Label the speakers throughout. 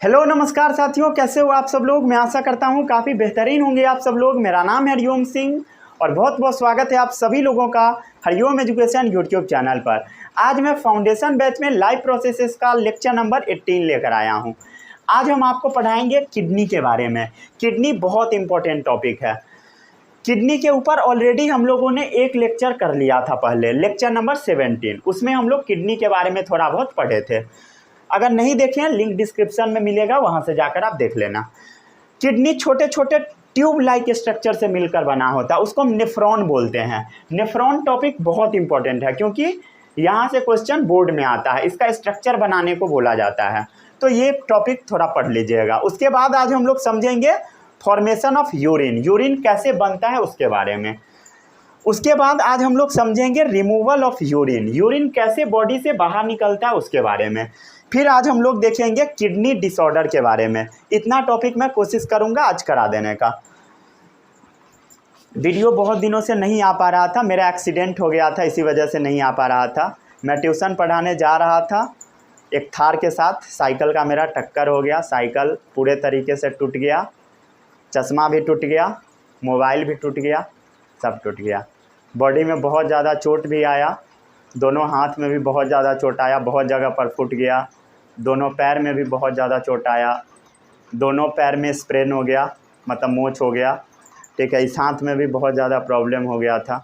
Speaker 1: Hello नमस्कार साथियों, कैसे हो आप सब लोग। मैं आशा करता हूँ काफ़ी बेहतरीन होंगे आप सब लोग। मेरा नाम है हरिओम सिंह और बहुत बहुत स्वागत है आप सभी लोगों का हरिओम एजुकेशन यूट्यूब चैनल पर। आज मैं फाउंडेशन बैच में लाइव प्रोसेसेस का लेक्चर नंबर 18 लेकर आया हूँ। आज हम आपको पढ़ाएंगे किडनी के बारे में। किडनी बहुत इंपॉर्टेंट टॉपिक है। किडनी के ऊपर ऑलरेडी हम लोगों ने एक लेक्चर कर लिया था पहले, लेक्चर नंबर 17। उसमें हम लोग किडनी के बारे में थोड़ा बहुत पढ़े थे। अगर नहीं देखे हैं लिंक डिस्क्रिप्शन में मिलेगा, वहाँ से जाकर आप देख लेना। किडनी छोटे छोटे ट्यूब लाइक स्ट्रक्चर से मिलकर बना होता है, उसको हम नेफ्रॉन बोलते हैं। नेफ्रॉन टॉपिक बहुत इंपॉर्टेंट है क्योंकि यहाँ से क्वेश्चन बोर्ड में आता है, इसका स्ट्रक्चर बनाने को बोला जाता है। तो ये टॉपिक थोड़ा पढ़ लीजिएगा। उसके बाद आज हम लोग समझेंगे फॉर्मेशन ऑफ यूरिन, यूरिन कैसे बनता है उसके बारे में। उसके बाद आज हम लोग समझेंगे रिमूवल ऑफ यूरिन, यूरिन कैसे बॉडी से बाहर निकलता है उसके बारे में। फिर आज हम लोग देखेंगे किडनी डिसऑर्डर के बारे में। इतना टॉपिक मैं कोशिश करूंगा आज करा देने का। वीडियो बहुत दिनों से नहीं आ पा रहा था, मेरा एक्सीडेंट हो गया था, इसी वजह से नहीं आ पा रहा था। मैं ट्यूशन पढ़ाने जा रहा था एक थार के साथ, साइकिल का मेरा टक्कर हो गया, साइकिल पूरे तरीके से टूट गया, चश्मा भी टूट गया, मोबाइल भी टूट गया, सब टूट गया। बॉडी में बहुत ज़्यादा चोट भी आया, दोनों हाथ में भी बहुत ज़्यादा चोट आया, बहुत जगह पर फूट गया। दोनों पैर में भी बहुत ज़्यादा चोट आया, दोनों पैर में स्प्रेन हो गया, मतलब मोच हो गया। ठीक है, इस हाथ में भी बहुत ज़्यादा प्रॉब्लम हो गया था,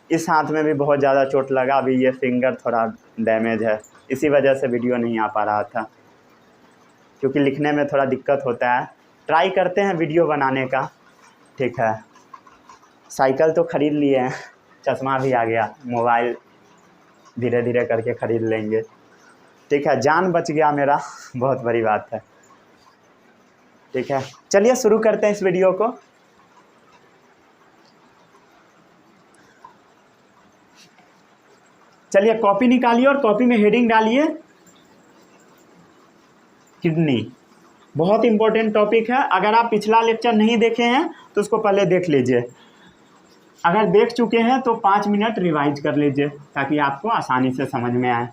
Speaker 1: इस हाथ में भी बहुत ज़्यादा चोट लगा। अभी ये फिंगर थोड़ा डैमेज है, इसी वजह से वीडियो नहीं आ पा रहा था क्योंकि लिखने में थोड़ा दिक्कत होता है। ट्राई करते हैं वीडियो बनाने का। ठीक है, साइकिल तो ख़रीद लिए हैं, चश्मा भी आ गया, मोबाइल धीरे धीरे करके ख़रीद लेंगे। ठीक है, जान बच गया मेरा, बहुत बड़ी बात है। ठीक है, चलिए शुरू करते हैं इस वीडियो को। चलिए कॉपी निकालिए और कॉपी में हेडिंग डालिए किडनी। बहुत इंपॉर्टेंट टॉपिक है। अगर आप पिछला लेक्चर नहीं देखे हैं तो उसको पहले देख लीजिए। अगर देख चुके हैं तो 5 मिनट रिवाइज कर लीजिए ताकि आपको आसानी से समझ में आए।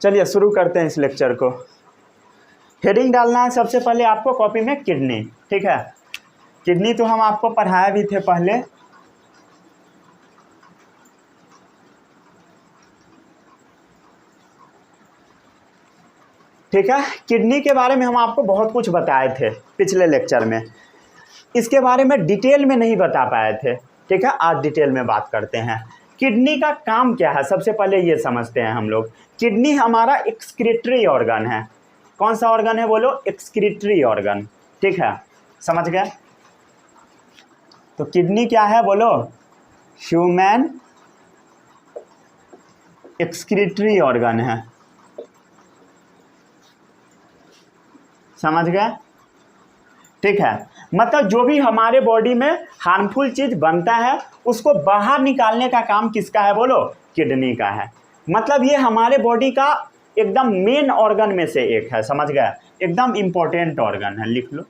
Speaker 1: चलिए शुरू करते हैं इस लेक्चर को। हेडिंग डालना है सबसे पहले आपको कॉपी में किडनी। ठीक है, किडनी तो हम आपको पढ़ाए भी थे पहले। ठीक है, किडनी के बारे में हम आपको बहुत कुछ बताए थे पिछले लेक्चर में, इसके बारे में डिटेल में नहीं बता पाए थे। ठीक है, आज डिटेल में बात करते हैं। किडनी का काम क्या है सबसे पहले ये समझते हैं हम लोग। किडनी हमारा एक्सक्रीटरी ऑर्गन है। कौन सा ऑर्गन है बोलो? Excretory organ. ठीक है, समझ गए? तो किडनी क्या है बोलो? ह्यूमन एक्सक्रीटरी ऑर्गन है। समझ गए? ठीक है, मतलब जो भी हमारे बॉडी में हार्मफुल चीज बनता है उसको बाहर निकालने का काम किसका है बोलो? किडनी का है। मतलब ये हमारे बॉडी का एकदम मेन ऑर्गन में से एक है। समझ गए? एकदम इंपॉर्टेंट ऑर्गन है, लिख लो,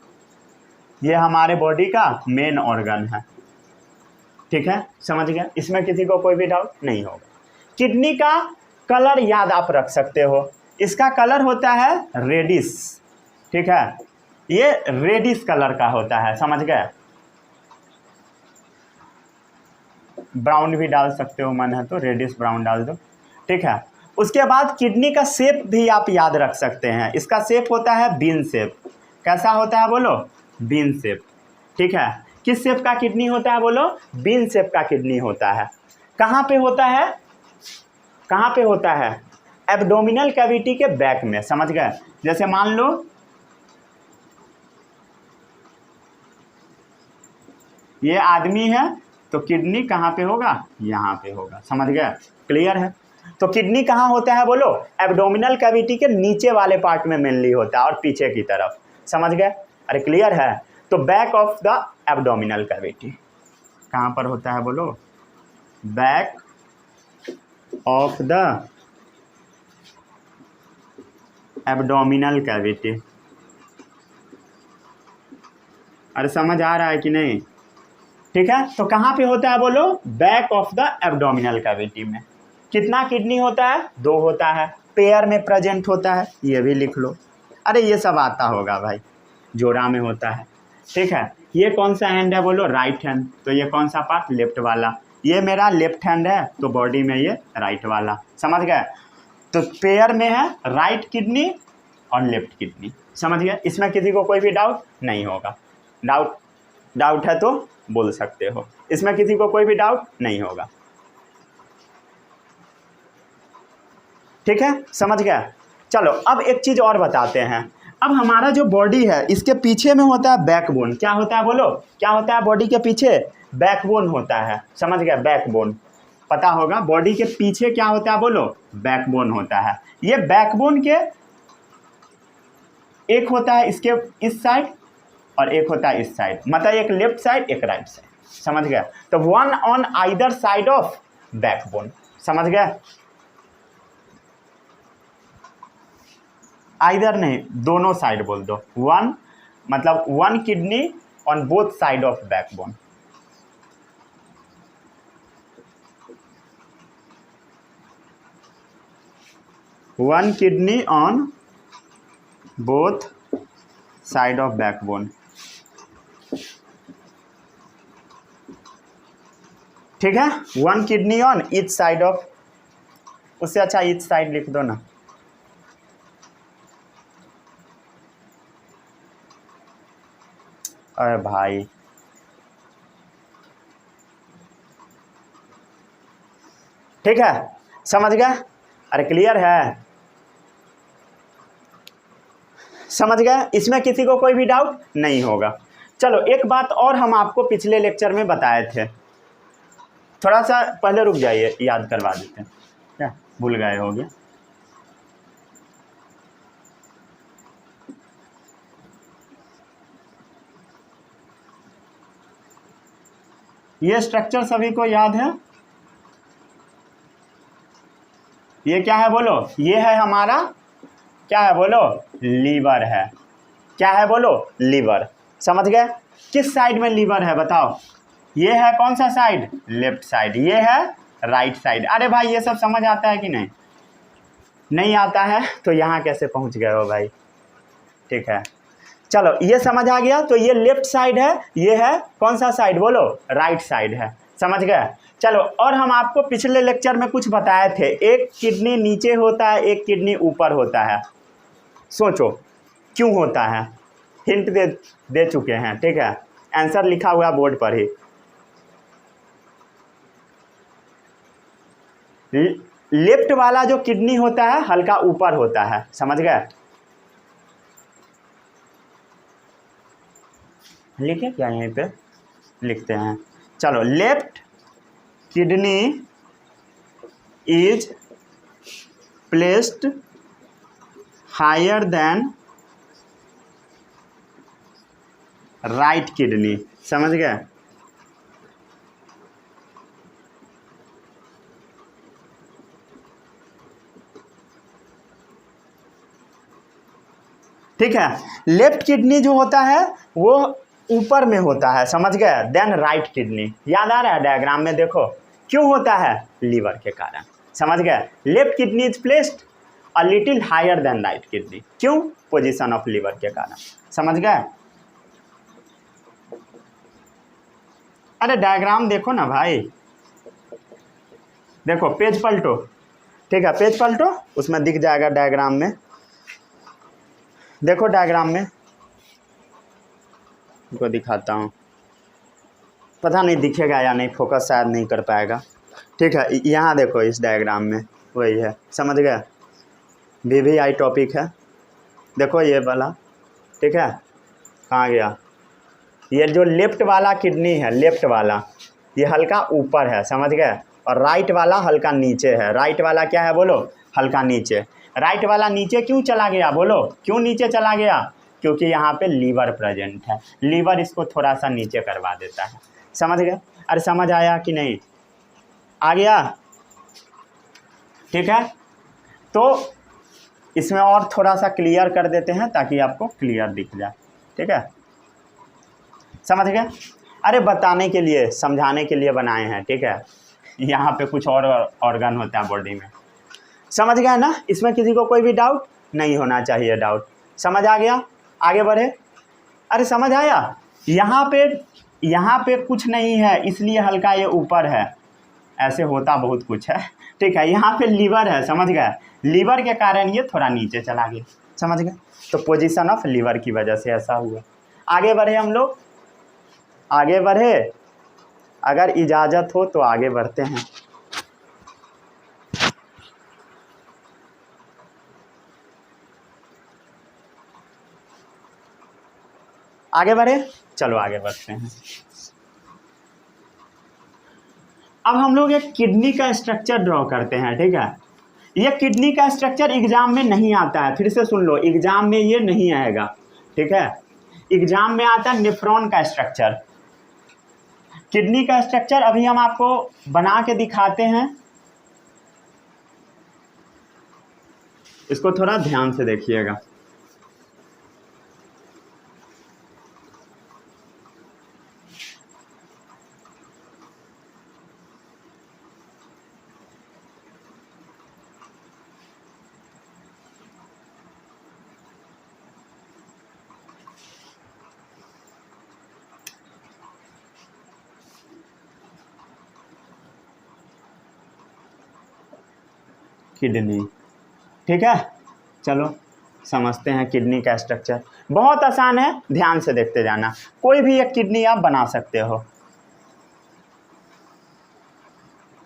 Speaker 1: ये हमारे बॉडी का मेन ऑर्गन है। ठीक है, समझ गए? इसमें किसी को कोई भी डाउट नहीं होगा। किडनी का कलर याद आप रख सकते हो, इसका कलर होता है रेडिश। ठीक है, ये रेडिश कलर का होता है। समझ गए? ब्राउन भी डाल सकते हो, मन है तो रेडिश ब्राउन डाल दो। ठीक है, उसके बाद किडनी का शेप भी आप याद रख सकते हैं। इसका शेप होता है बीन शेप। कैसा होता है बोलो? Bean shape. ठीक है, किस शेप का किडनी होता है बोलो? बीन शेप का किडनी होता है। कहाँ पे होता है? कहाँ पे होता है? एब्डोमिनल कैविटी के बैक में। समझ गए? जैसे मान लो ये आदमी है तो किडनी कहाँ पे होगा? यहाँ पे होगा। समझ गए? क्लियर है? तो किडनी कहाँ होता है बोलो? एब्डोमिनल कैविटी के नीचे वाले पार्ट में मेनली होता है और पीछे की तरफ। समझ गए? अरे क्लियर है? तो back of the abdominal cavity कहाँ पर होता है बोलो? Back of the abdominal cavity. अरे समझ आ रहा है कि नहीं? ठीक है, तो कहाँ पे होता है बोलो? Back of the abdominal cavity में। कितना किडनी होता है? 2 होता है। पेयर में प्रेजेंट होता है, ये भी लिख लो। अरे ये सब आता होगा भाई, जोड़ा में होता है। ठीक है, ये कौन सा हैंड है बोलो? Right hand. तो ये कौन सा पार्ट? लेफ्ट वाला। ये मेरा लेफ्ट हैंड है, तो बॉडी में ये राइट वाला। समझ गए? तो पेयर में है राइट किडनी और लेफ्ट किडनी। समझ गए? इसमें किसी को कोई भी डाउट नहीं होगा। डाउट है तो बोल सकते हो, इसमें किसी को कोई भी डाउट नहीं होगा। ठीक है, समझ गया? चलो अब एक चीज़ और बताते हैं। अब हमारा जो बॉडी है इसके पीछे में होता है बैकबोन। क्या होता है बोलो? क्या होता है बॉडी के पीछे? बैकबोन होता है। समझ गया? बैकबोन पता होगा। बॉडी के पीछे क्या होता है बोलो? बैकबोन होता है। ये बैकबोन के एक होता है इसके इस साइड और एक होता है इस साइड, मतलब एक लेफ्ट साइड एक राइट साइड। समझ गया? तो one on either side of backbone. समझ गया? आइदर नहीं, दोनों साइड बोल दो। वन मतलब one kidney on both side of backbone. One kidney on both side of backbone. ठीक है, one kidney on each side of, उससे अच्छा ईच साइड लिख दो ना। अरे भाई ठीक है, समझ गया? अरे क्लियर है? समझ गया? इसमें किसी को कोई भी डाउट नहीं होगा। चलो एक बात और हम आपको पिछले लेक्चर में बताए थे, थोड़ा सा पहले रुक जाइए, याद करवा देते हैं। क्या भूल गए होगे? ये स्ट्रक्चर सभी को याद है? ये क्या है बोलो? ये है हमारा, क्या है बोलो? लीवर है। क्या है बोलो? लीवर। समझ गए? किस साइड में लीवर है बताओ? ये है कौन सा साइड? Left side. ये है राइट साइड। अरे भाई ये सब समझ आता है कि नहीं? नहीं आता है तो यहाँ कैसे पहुँच गए हो भाई? ठीक है, चलो ये समझ आ गया। तो ये लेफ्ट साइड है, ये है कौन सा साइड बोलो? राइट साइड है। समझ गए? चलो और हम आपको पिछले लेक्चर में कुछ बताए थे, एक किडनी नीचे होता है, एक किडनी ऊपर होता है। सोचो क्यों होता है? हिंट दे चुके हैं। ठीक है, आंसर लिखा हुआ बोर्ड पर ही। लेफ्ट वाला जो किडनी होता है हल्का ऊपर होता है। समझ गए? लिखे क्या? यहीं पे लिखते हैं। चलो, left kidney is placed higher than right kidney. समझ गए? ठीक है, लेफ्ट किडनी जो होता है वो ऊपर में होता है। समझ गए? Than right kidney. याद आ रहा है? डायग्राम में देखो क्यों होता है? लीवर के कारण। समझ गए? Left kidney is placed a little higher than right kidney. क्यों? पोजीशन ऑफ लीवर के कारण। समझ गए? अरे डायग्राम देखो ना भाई, देखो पेज पलटो। ठीक है, पेज पलटो, उसमें दिख जाएगा डायग्राम में। देखो डायग्राम में, को दिखाता हूँ, पता नहीं दिखेगा या नहीं, फोकस शायद नहीं कर पाएगा। ठीक है, यहाँ देखो इस डायग्राम में वही है। समझ गए? VVI टॉपिक है, देखो ये वाला। ठीक है, कहाँ गया? ये जो लेफ्ट वाला किडनी है, लेफ्ट वाला ये हल्का ऊपर है। समझ गए? और राइट वाला हल्का नीचे है। राइट वाला क्या है बोलो? हल्का नीचे। राइट वाला नीचे क्यों चला गया बोलो? क्यों नीचे चला गया? क्योंकि यहाँ पे लीवर प्रेजेंट है। लीवर इसको थोड़ा सा नीचे करवा देता है। समझ गए? अरे समझ आया कि नहीं? आ गया? ठीक है, तो इसमें और थोड़ा सा क्लियर कर देते हैं ताकि आपको क्लियर दिख जाए, ठीक है, समझ गए। अरे बताने के लिए, समझाने के लिए बनाए हैं, ठीक है। यहाँ पे कुछ और ऑर्गन होता है बॉडी में, समझ गए ना। इसमें किसी को कोई भी डाउट नहीं होना चाहिए। डाउट समझ आ गया, आगे बढ़े। अरे समझ आया। यहाँ पे कुछ नहीं है इसलिए हल्का ये ऊपर है, ऐसे होता बहुत कुछ है, ठीक है। यहाँ पे लीवर है, समझ गए, लीवर के कारण ये थोड़ा नीचे चला गया, समझ गए। तो पोजीशन ऑफ लीवर की वजह से ऐसा हुआ। आगे बढ़े हम लोग, आगे बढ़े, अगर इजाज़त हो तो आगे बढ़ते हैं। आगे बढ़े, चलो आगे बढ़ते हैं। अब हम लोग एक किडनी का स्ट्रक्चर ड्रॉ करते हैं, ठीक है। ये किडनी का स्ट्रक्चर एग्जाम में नहीं आता है, फिर से सुन लो, एग्जाम में ये नहीं आएगा, ठीक है। एग्जाम में आता है नेफ्रॉन का स्ट्रक्चर। किडनी का स्ट्रक्चर अभी हम आपको बना के दिखाते हैं, इसको थोड़ा ध्यान से देखिएगा। किडनी, ठीक है, चलो समझते हैं किडनी का स्ट्रक्चर। बहुत आसान है, ध्यान से देखते जाना। कोई भी एक किडनी आप बना सकते हो,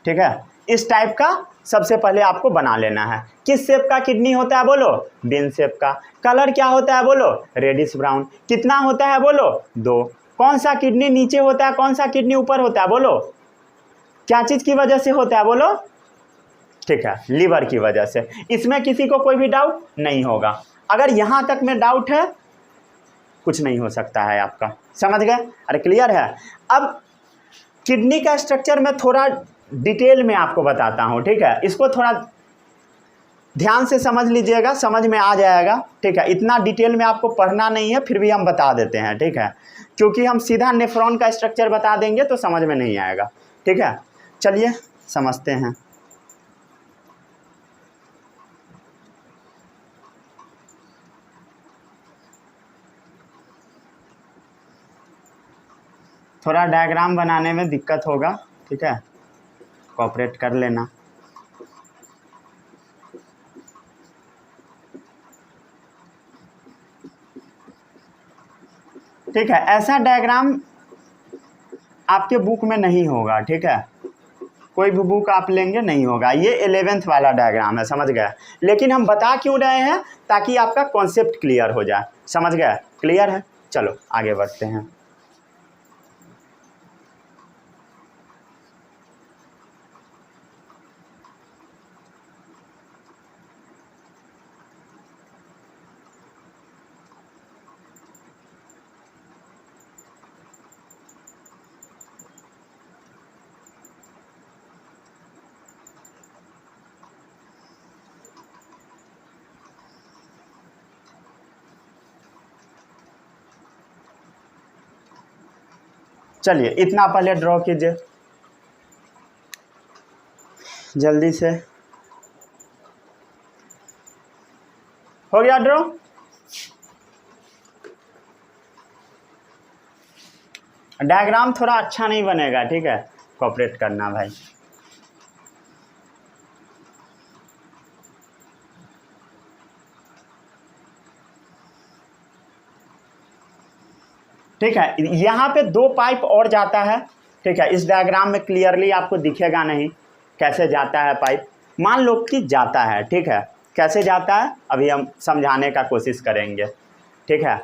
Speaker 1: ठीक है। इस टाइप का सबसे पहले आपको बना लेना है। किस शेप का किडनी होता है बोलो? बीन शेप का। कलर क्या होता है बोलो? Reddish brown. कितना होता है बोलो? 2। कौन सा किडनी नीचे होता है, कौन सा किडनी ऊपर होता है बोलो? क्या चीज़ की वजह से होता है बोलो? ठीक है, लीवर की वजह से। इसमें किसी को कोई भी डाउट नहीं होगा। अगर यहाँ तक में डाउट है, कुछ नहीं हो सकता है आपका, समझ गए? अरे क्लियर है। अब किडनी का स्ट्रक्चर मैं थोड़ा डिटेल में आपको बताता हूँ, ठीक है। इसको थोड़ा ध्यान से समझ लीजिएगा, समझ में आ जाएगा, ठीक है। इतना डिटेल में आपको पढ़ना नहीं है, फिर भी हम बता देते हैं, ठीक है, क्योंकि हम सीधा नेफ्रॉन का स्ट्रक्चर बता देंगे तो समझ में नहीं आएगा, ठीक है। चलिए समझते हैं। थोड़ा डायग्राम बनाने में दिक्कत होगा, ठीक है, कोऑपरेट कर लेना। ठीक है, ऐसा डायग्राम आपके बुक में नहीं होगा, ठीक है। कोई भी बुक आप लेंगे नहीं होगा। ये 11th वाला डायग्राम है, समझ गए। लेकिन हम बता क्यों रहे हैं? ताकि आपका कॉन्सेप्ट क्लियर हो जाए, समझ गए? क्लियर है, चलो आगे बढ़ते हैं। चलिए इतना पहले ड्रॉ कीजिए जल्दी से। हो गया ड्रॉ? डायग्राम थोड़ा अच्छा नहीं बनेगा, ठीक है, कोऑपरेट करना भाई। ठीक है, यहाँ पे 2 पाइप और जाता है, ठीक है। इस डायग्राम में क्लियरली आपको दिखेगा नहीं कैसे जाता है पाइप। मान लो कि जाता है, ठीक है। कैसे जाता है अभी हम समझाने का कोशिश करेंगे, ठीक है।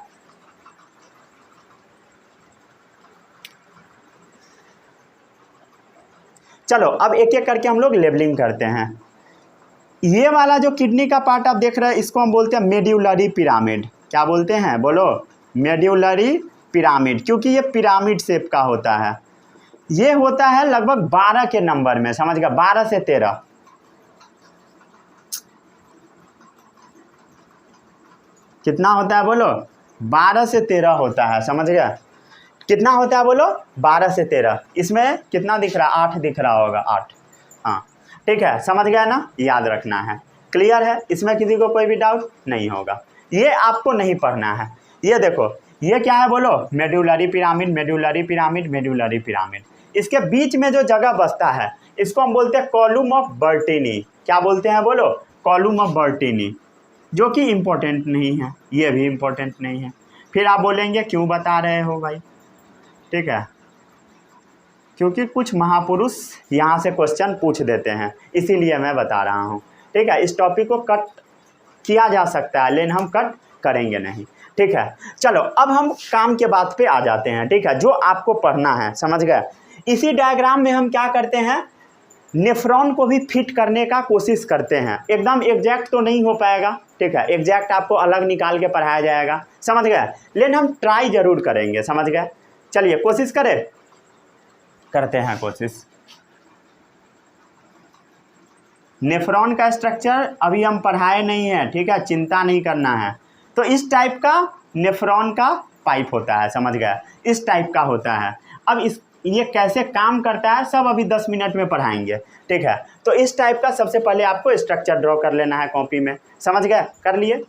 Speaker 1: चलो अब एक एक करके हम लोग लेबलिंग करते हैं। ये वाला जो किडनी का पार्ट आप देख रहे हैं, इसको हम बोलते हैं मेड्यूलरी पिरामिड। क्या बोलते हैं बोलो? मेड्यूलरी पिरामिड, क्योंकि ये पिरामिड शेप का होता है। ये होता है लगभग 12 के नंबर में, समझ गया, 12 से 13। कितना होता है बोलो? 12 से 13 होता है, समझ गया? कितना होता है बोलो? 12 से 13। इसमें कितना दिख रहा है? 8 दिख रहा होगा, 8। हाँ ठीक है, समझ गया ना? याद रखना है। क्लियर है? इसमें किसी को कोई भी डाउट नहीं होगा। ये आपको नहीं पढ़ना है। ये देखो, ये क्या है बोलो? Medullary pyramid, medullary pyramid, medullary pyramid. इसके बीच में जो जगह बचता है इसको हम बोलते हैं कॉलम ऑफ बर्टीनी। क्या बोलते हैं बोलो? कॉलम ऑफ बर्टीनी, जो कि इम्पोर्टेंट नहीं है। ये भी इम्पोर्टेंट नहीं है। फिर आप बोलेंगे क्यों बता रहे हो भाई? ठीक है, क्योंकि कुछ महापुरुष यहाँ से क्वेश्चन पूछ देते हैं, इसीलिए मैं बता रहा हूँ। ठीक है, इस टॉपिक को कट किया जा सकता है लेकिन हम कट करेंगे नहीं। ठीक है, चलो अब हम काम के बात पे आ जाते हैं। ठीक है, जो आपको पढ़ना है, समझ गए? इसी डायग्राम में हम क्या करते हैं? नेफ्रॉन को भी फिट करने का कोशिश करते हैं। एकदम एग्जैक्ट तो नहीं हो पाएगा, ठीक है, एग्जैक्ट आपको अलग निकाल के पढ़ाया जाएगा, समझ गए? लेकिन हम ट्राई जरूर करेंगे, समझ गए? चलिए कोशिश करें, करते हैं कोशिश। नेफ्रॉन का स्ट्रक्चर अभी हम पढ़ाए नहीं है, ठीक है, चिंता नहीं करना है। तो इस टाइप का नेफ्रॉन का पाइप होता है, समझ गए? इस टाइप का होता है। अब ये कैसे काम करता है सब अभी 10 मिनट में पढ़ाएंगे, ठीक है? तो इस टाइप का सबसे पहले आपको स्ट्रक्चर ड्रॉ कर लेना है कॉपी में, समझ गए? कर लिए?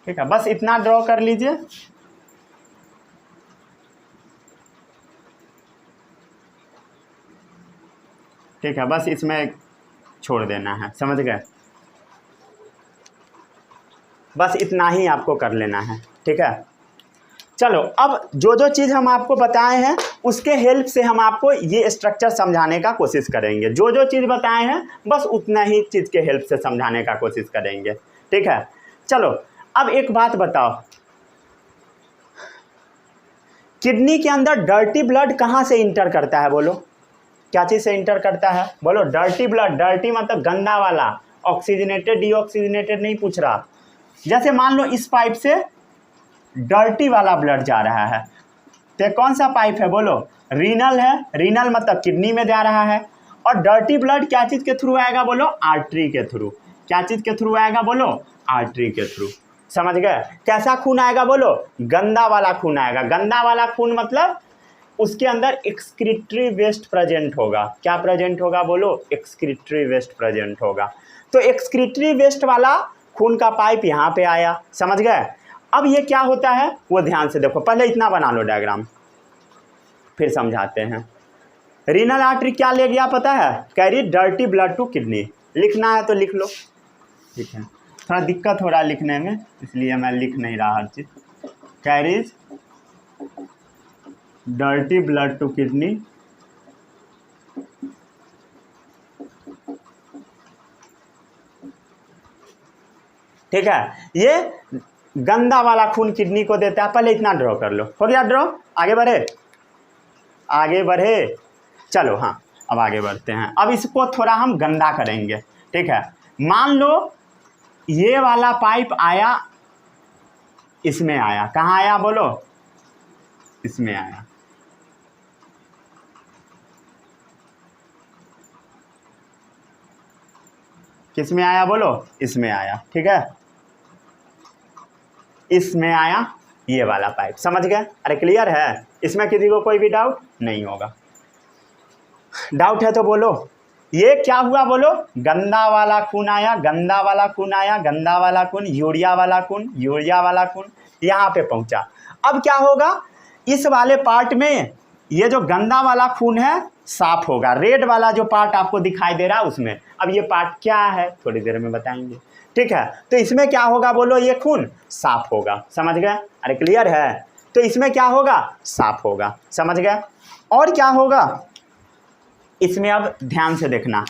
Speaker 1: ठीक है, बस इतना ड्रॉ कर लीजिए। ठीक है, बस इसमें छोड़ देना है, समझ गए? बस इतना ही आपको कर लेना है, ठीक है? चलो अब जो जो चीज़ हम आपको बताए हैं उसके हेल्प से हम आपको ये स्ट्रक्चर समझाने का कोशिश करेंगे। जो जो चीज़ बताए हैं बस उतना ही चीज़ के हेल्प से समझाने का कोशिश करेंगे, ठीक है? चलो अब एक बात बताओ, किडनी के अंदर डर्टी ब्लड कहाँ से इंटर करता है बोलो? क्या चीज़ से इंटर करता है बोलो? Dirty blood. डर्टी मतलब गंदा वाला, ऑक्सीजनेटेड डीऑक्सीजनेटेड नहीं पूछ रहा। जैसे मान लो इस पाइप से डर्टी वाला ब्लड जा रहा है, तो कौन सा पाइप है बोलो? रीनल है। रीनल मतलब किडनी में जा रहा है। और डर्टी ब्लड क्या चीज़ के थ्रू आएगा बोलो? आर्टरी के थ्रू। क्या चीज़ के थ्रू आएगा बोलो? आर्टरी के थ्रू, समझ गए? कैसा खून आएगा बोलो? गंदा वाला खून आएगा। गंदा वाला खून मतलब उसके अंदर एक्सक्रीटरी वेस्ट प्रेजेंट होगा। क्या प्रेजेंट होगा बोलो? एक्सक्रीटरी वेस्ट प्रेजेंट होगा। तो एक्सक्रीटरी वेस्ट वाला खून का पाइप यहाँ पे आया, समझ गए? अब ये क्या होता है वो ध्यान से देखो। पहले इतना बना लो डायग्राम, फिर समझाते हैं। रीनल आर्टरी क्या ले गया पता है? Carry dirty blood to kidney. लिखना है तो लिख लो, ठीक है? थोड़ा दिक्कत हो रहा है लिखने में, इसलिए मैं लिख नहीं रहा हर चीज़। Carries dirty blood to kidney, ठीक है? ये गंदा वाला खून किडनी को देता है। पहले इतना ड्रॉ कर लो। हो गया ड्रॉ? आगे बढ़े? आगे बढ़े? चलो हाँ, अब आगे बढ़ते हैं। अब इसको थोड़ा हम गंदा करेंगे, ठीक है? मान लो ये वाला पाइप आया, इसमें आया। कहाँ आया बोलो? इसमें आया। किस में आया बोलो? इसमें आया, ठीक है? इसमें आया ये वाला पाइप, समझ गए? अरे क्लियर है? इसमें किसी को कोई भी डाउट नहीं होगा। डाउट है तो बोलो। ये क्या हुआ बोलो? गंदा वाला खून आया, गंदा वाला खून आया, गंदा वाला खून, यूरिया वाला खून, यूरिया वाला खून यहाँ पे पहुँचा। अब क्या होगा? इस वाले पार्ट में ये जो गंदा वाला खून है साफ होगा। रेड वाला जो पार्ट आपको दिखाई दे रहा है उसमें। अब ये पार्ट क्या है थोड़ी देर में बताएंगे, ठीक है? तो इसमें क्या होगा बोलो? ये खून साफ होगा, समझ गए? अरे क्लियर है? तो इसमें क्या होगा? साफ होगा, समझ गए? और क्या होगा इसमें? अब ध्यान से देखना।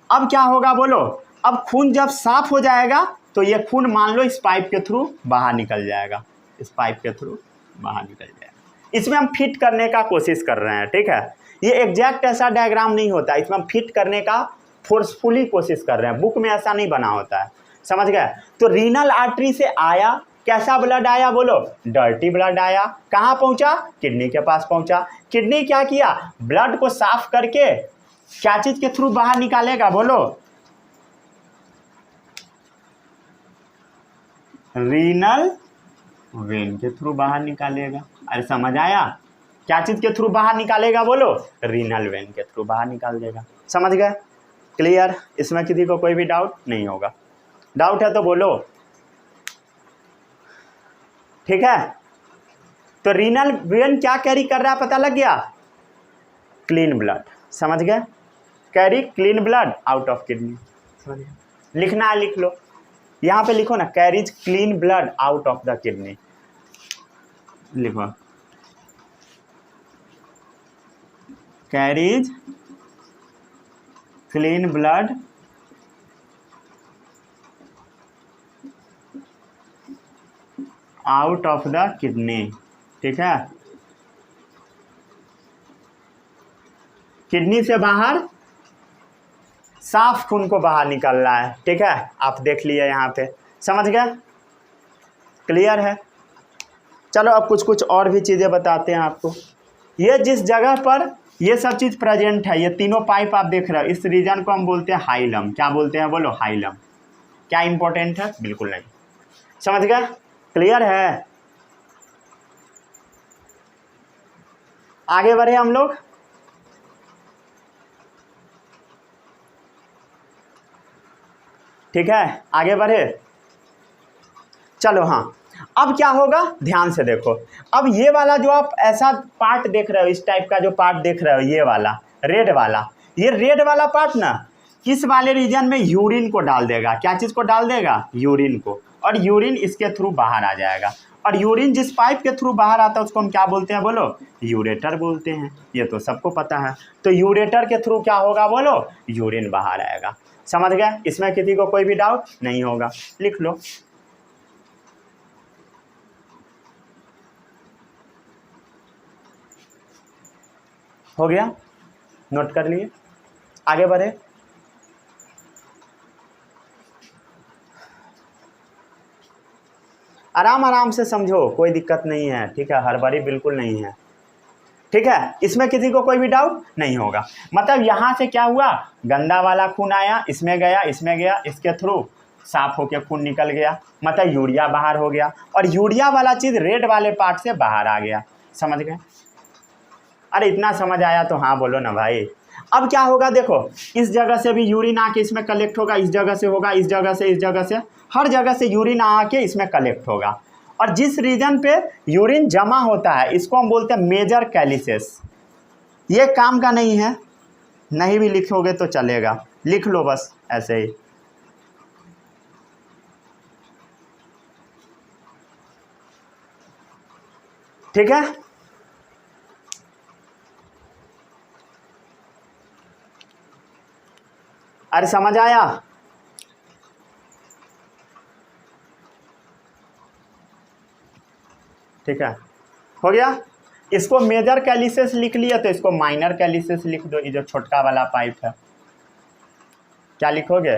Speaker 1: अब क्या होगा बोलो? अब खून जब साफ हो जाएगा तो ये खून मान लो इस पाइप के थ्रू बाहर निकल जाएगा। इस पाइप के थ्रू बाहर निकल जाएगा। इसमें हम फिट करने का कोशिश कर रहे हैं, ठीक है? ये एग्जैक्ट ऐसा डायग्राम नहीं होता, इसमें हम फिट करने का फोर्सफुली कोशिश कर रहे हैं। बुक में ऐसा नहीं बना होता है, समझ गए? तो रीनल आर्टरी से आया, कैसा ब्लड आया बोलो, डर्टी ब्लड आया। कहाँ पहुंचा, किडनी के पास पहुंचा। किडनी क्या किया, ब्लड को साफ करके क्या चीज के थ्रू बाहर निकालेगा बोलो, रीनल वेन के थ्रू बाहर निकालेगा। अरे समझ आया, क्या चीज के थ्रू बाहर निकालेगा बोलो, रीनल वेन के थ्रू बाहर निकाल देगा। समझ गए, क्लियर। इसमें किसी को कोई भी डाउट नहीं होगा, डाउट है तो बोलो, ठीक है। तो रीनल वेन क्या कैरी कर रहा है पता लग गया, क्लीन ब्लड। समझ गए, carry clean blood out of kidney. समझ गए, लिखना है लिख लो, यहाँ पे लिखो ना, carries clean blood out of the kidney, लिखो carries clean blood out of the kidney. ठीक है, किडनी से बाहर साफ खून को बाहर निकल रहा है। ठीक है, आप देख लिए यहाँ पे, समझ गए, क्लियर है। चलो अब कुछ कुछ और भी चीज़ें बताते हैं आपको। ये जिस जगह पर ये सब चीज़ प्रेजेंट है, ये तीनों पाइप आप देख रहे हो, इस रीजन को हम बोलते हैं हाइलम। क्या बोलते हैं बोलो, हाइलम। क्या इंपॉर्टेंट है, बिल्कुल नहीं। समझ गए, क्लियर है। आगे बढ़े हम लोग। ठीक है, आगे बढ़े, चलो। हाँ, अब क्या होगा, ध्यान से देखो। अब ये वाला जो आप ऐसा पार्ट देख रहे हो, इस टाइप का जो पार्ट देख रहे हो, ये वाला रेड वाला, ये रेड वाला पार्ट ना किस वाले रीजन में, यूरिन को डाल देगा। क्या चीज़ को डाल देगा, यूरिन को, और यूरिन इसके थ्रू बाहर आ जाएगा। और यूरिन जिस पाइप के थ्रू बाहर आता है उसको हम क्या बोलते हैं बोलो, यूरेटर बोलते हैं। ये तो सबको पता है। तो यूरेटर के थ्रू क्या होगा बोलो, यूरिन बाहर आएगा। समझ गए, इसमें किसी को कोई भी डाउट नहीं होगा, लिख लो। हो गया, नोट कर लिए, आगे बढ़े। आराम आराम से समझो, कोई दिक्कत नहीं है। ठीक है, हड़बड़ी बिल्कुल नहीं है। ठीक है, इसमें किसी को कोई भी डाउट नहीं होगा। मतलब यहाँ से क्या हुआ, गंदा वाला खून आया, इसमें गया, इसमें गया, इसके थ्रू साफ होके खून निकल गया, मतलब यूरिया बाहर हो गया। और यूरिया वाला चीज़ रेड वाले पार्ट से बाहर आ गया। समझ गए, अरे इतना समझ आया तो हाँ बोलो ना भाई। अब क्या होगा देखो, इस जगह से भी यूरिन आके इसमें कलेक्ट होगा, इस जगह से होगा, इस जगह से, इस जगह से, हर जगह से यूरिन आके इसमें कलेक्ट होगा। और जिस रीजन पे यूरिन जमा होता है इसको हम बोलते हैं मेजर कैलिसेस। ये काम का नहीं है, नहीं भी लिखोगे तो चलेगा, लिख लो बस ऐसे ही। ठीक है, अरे समझ आया। ठीक है, हो गया। इसको मेजर कैलिसेस लिख लिया तो इसको माइनर कैलिसेस लिख दो। ये जो छोटका वाला पाइप है, क्या लिखोगे,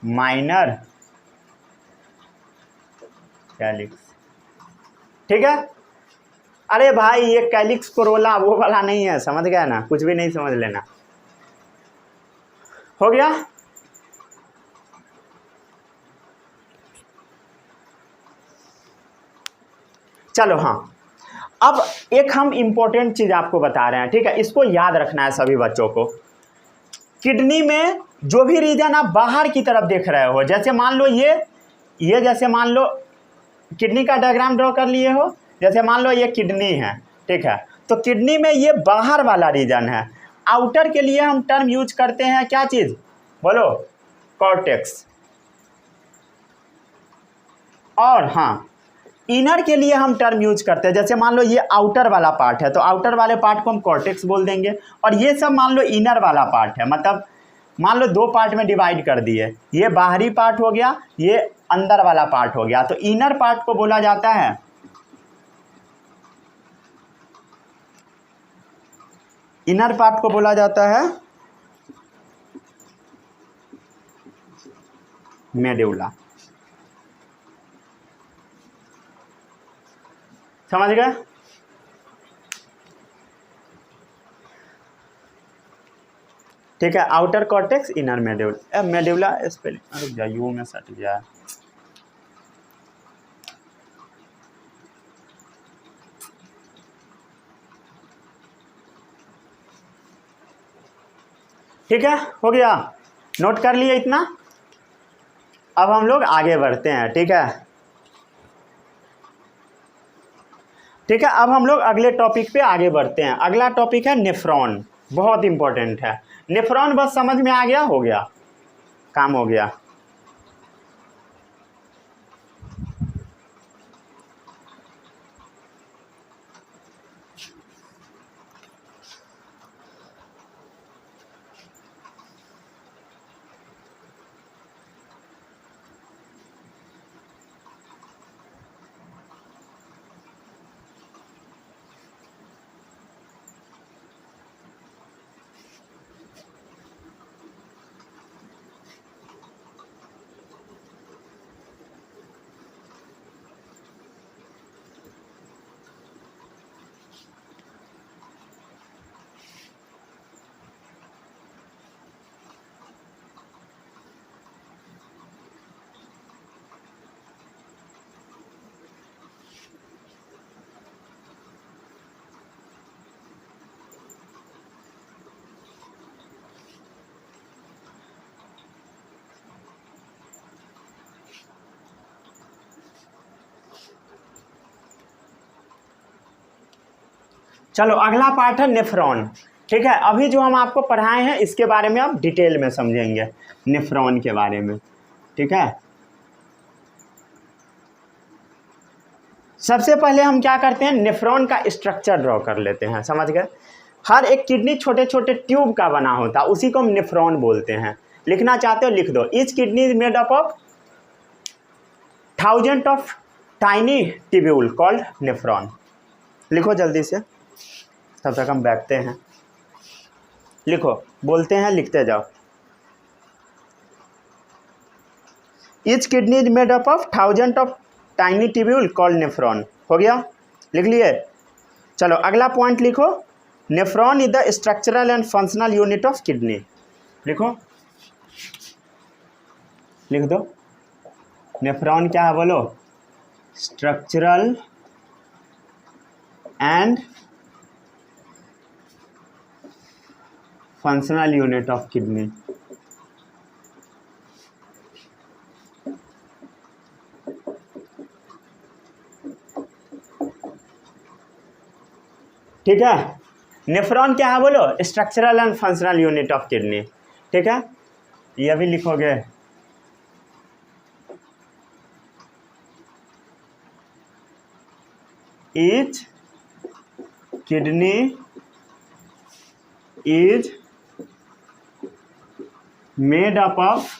Speaker 1: माइनर कैलिक्स। ठीक है, अरे भाई ये कैलिक्स कोरोला वो वाला नहीं है, समझ गया ना, कुछ भी नहीं समझ लेना। हो गया, चलो। हाँ, अब एक हम इंपॉर्टेंट चीज आपको बता रहे हैं। ठीक है, इसको याद रखना है सभी बच्चों को। किडनी में जो भी रीजन आप बाहर की तरफ देख रहे हो, जैसे मान लो ये जैसे मान लो किडनी का डायग्राम ड्रॉ कर लिए हो, जैसे मान लो ये किडनी है। ठीक है, तो किडनी में ये बाहर वाला रीजन है। आउटर के लिए हम टर्म यूज करते हैं क्या चीज बोलो, कॉर्टेक्स। और हाँ, इनर के लिए हम टर्म यूज करते हैं, जैसे मान लो ये आउटर वाला पार्ट है तो आउटर वाले पार्ट को हम कॉर्टेक्स बोल देंगे। और ये सब मान लो इनर वाला पार्ट है, मतलब मान लो दो पार्ट में डिवाइड कर दिए, ये बाहरी पार्ट हो गया, ये अंदर वाला पार्ट हो गया। तो इनर पार्ट को बोला जाता है मेडुला। समझ गए? ठीक है, outer cortex, inner medulla. Medulla spelling रुक जाइए, यू में सट गया। ठीक है, हो गया, नोट कर लिए इतना। अब हम लोग आगे बढ़ते हैं। ठीक है, ठीक है, अब हम लोग अगले टॉपिक पे आगे बढ़ते हैं। अगला टॉपिक है नेफ्रॉन, बहुत इंपॉर्टेंट है। नेफ्रॉन बस समझ में आ गया, हो गया, काम हो गया। चलो अगला पार्ट है नेफ्रॉन। ठीक है, अभी जो हम आपको पढ़ाए हैं इसके बारे में आप डिटेल में समझेंगे, नेफ्रॉन के बारे में। ठीक है, सबसे पहले हम क्या करते हैं, नेफ्रॉन का स्ट्रक्चर ड्रॉ कर लेते हैं। समझ गए? हर एक किडनी छोटे छोटे ट्यूब का बना होता है, उसी को हम नेफ्रॉन बोलते हैं। लिखना चाहते हो लिख दो, each kidney is made up of thousand of tiny tubule called nephron. लिखो जल्दी से, तब तक हम बैठते हैं। लिखो, बोलते हैं, लिखते जाओ। Each kidney is made up of thousand of tiny tubule called nephron. हो गया, लिख लिए? चलो अगला पॉइंट लिखो, nephron is the structural and functional unit of kidney. लिखो, लिख दो, नेफ्रॉन क्या है बोलो? Structural and functional unit of kidney. ठीक है, नेफ्रॉन क्या है बोलो? Structural and functional unit of kidney. ठीक है, ये भी लिखोगे। Each kidney is made up of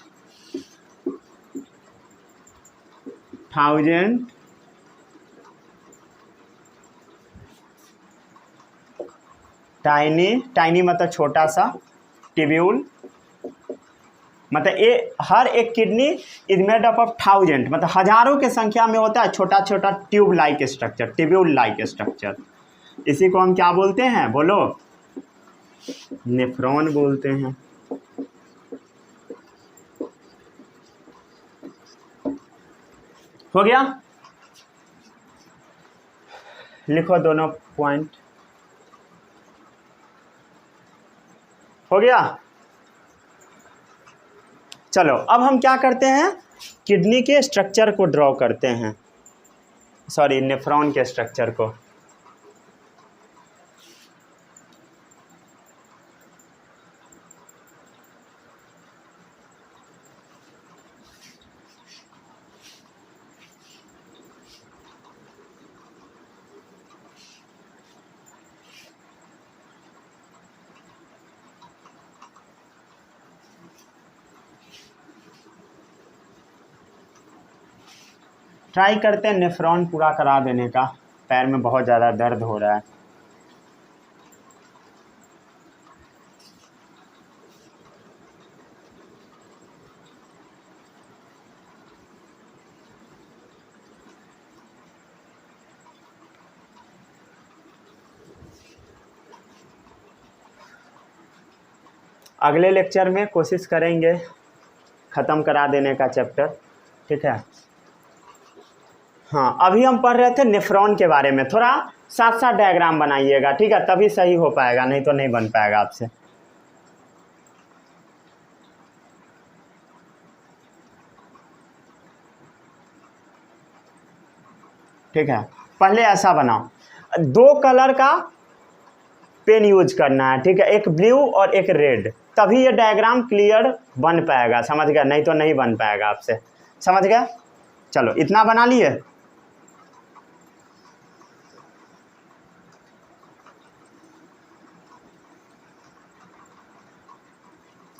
Speaker 1: 1000 tiny मतलब छोटा सा, ट्यूब्यूल मतलब ये हर एक kidney is made up of 1000 मतलब हजारों के संख्या में होता है छोटा छोटा tube like structure, tubule like structure. इसी को हम क्या बोलते हैं बोलो? नेफ्रॉन बोलते हैं। हो गया, लिखो दोनों पॉइंट। हो गया, चलो अब हम क्या करते हैं, किडनी के स्ट्रक्चर को ड्रॉ करते हैं, सॉरी नेफ्रॉन के स्ट्रक्चर को। ट्राई करते हैं नेफ्रॉन पूरा करा देने का, पैर में बहुत ज़्यादा दर्द हो रहा है। अगले लेक्चर में कोशिश करेंगे ख़त्म करा देने का चैप्टर, ठीक है। हाँ, अभी हम पढ़ रहे थे नेफ्रॉन के बारे में, थोड़ा साथ साथ डायग्राम बनाइएगा, ठीक है, तभी सही हो पाएगा, नहीं तो नहीं बन पाएगा आपसे। ठीक है, पहले ऐसा बनाओ, 2 कलर का पेन यूज करना है, ठीक है, एक ब्लू और एक रेड, तभी ये डायग्राम क्लियर बन पाएगा, समझ गया, नहीं तो नहीं बन पाएगा आपसे, समझ गया। चलो इतना बना लिए,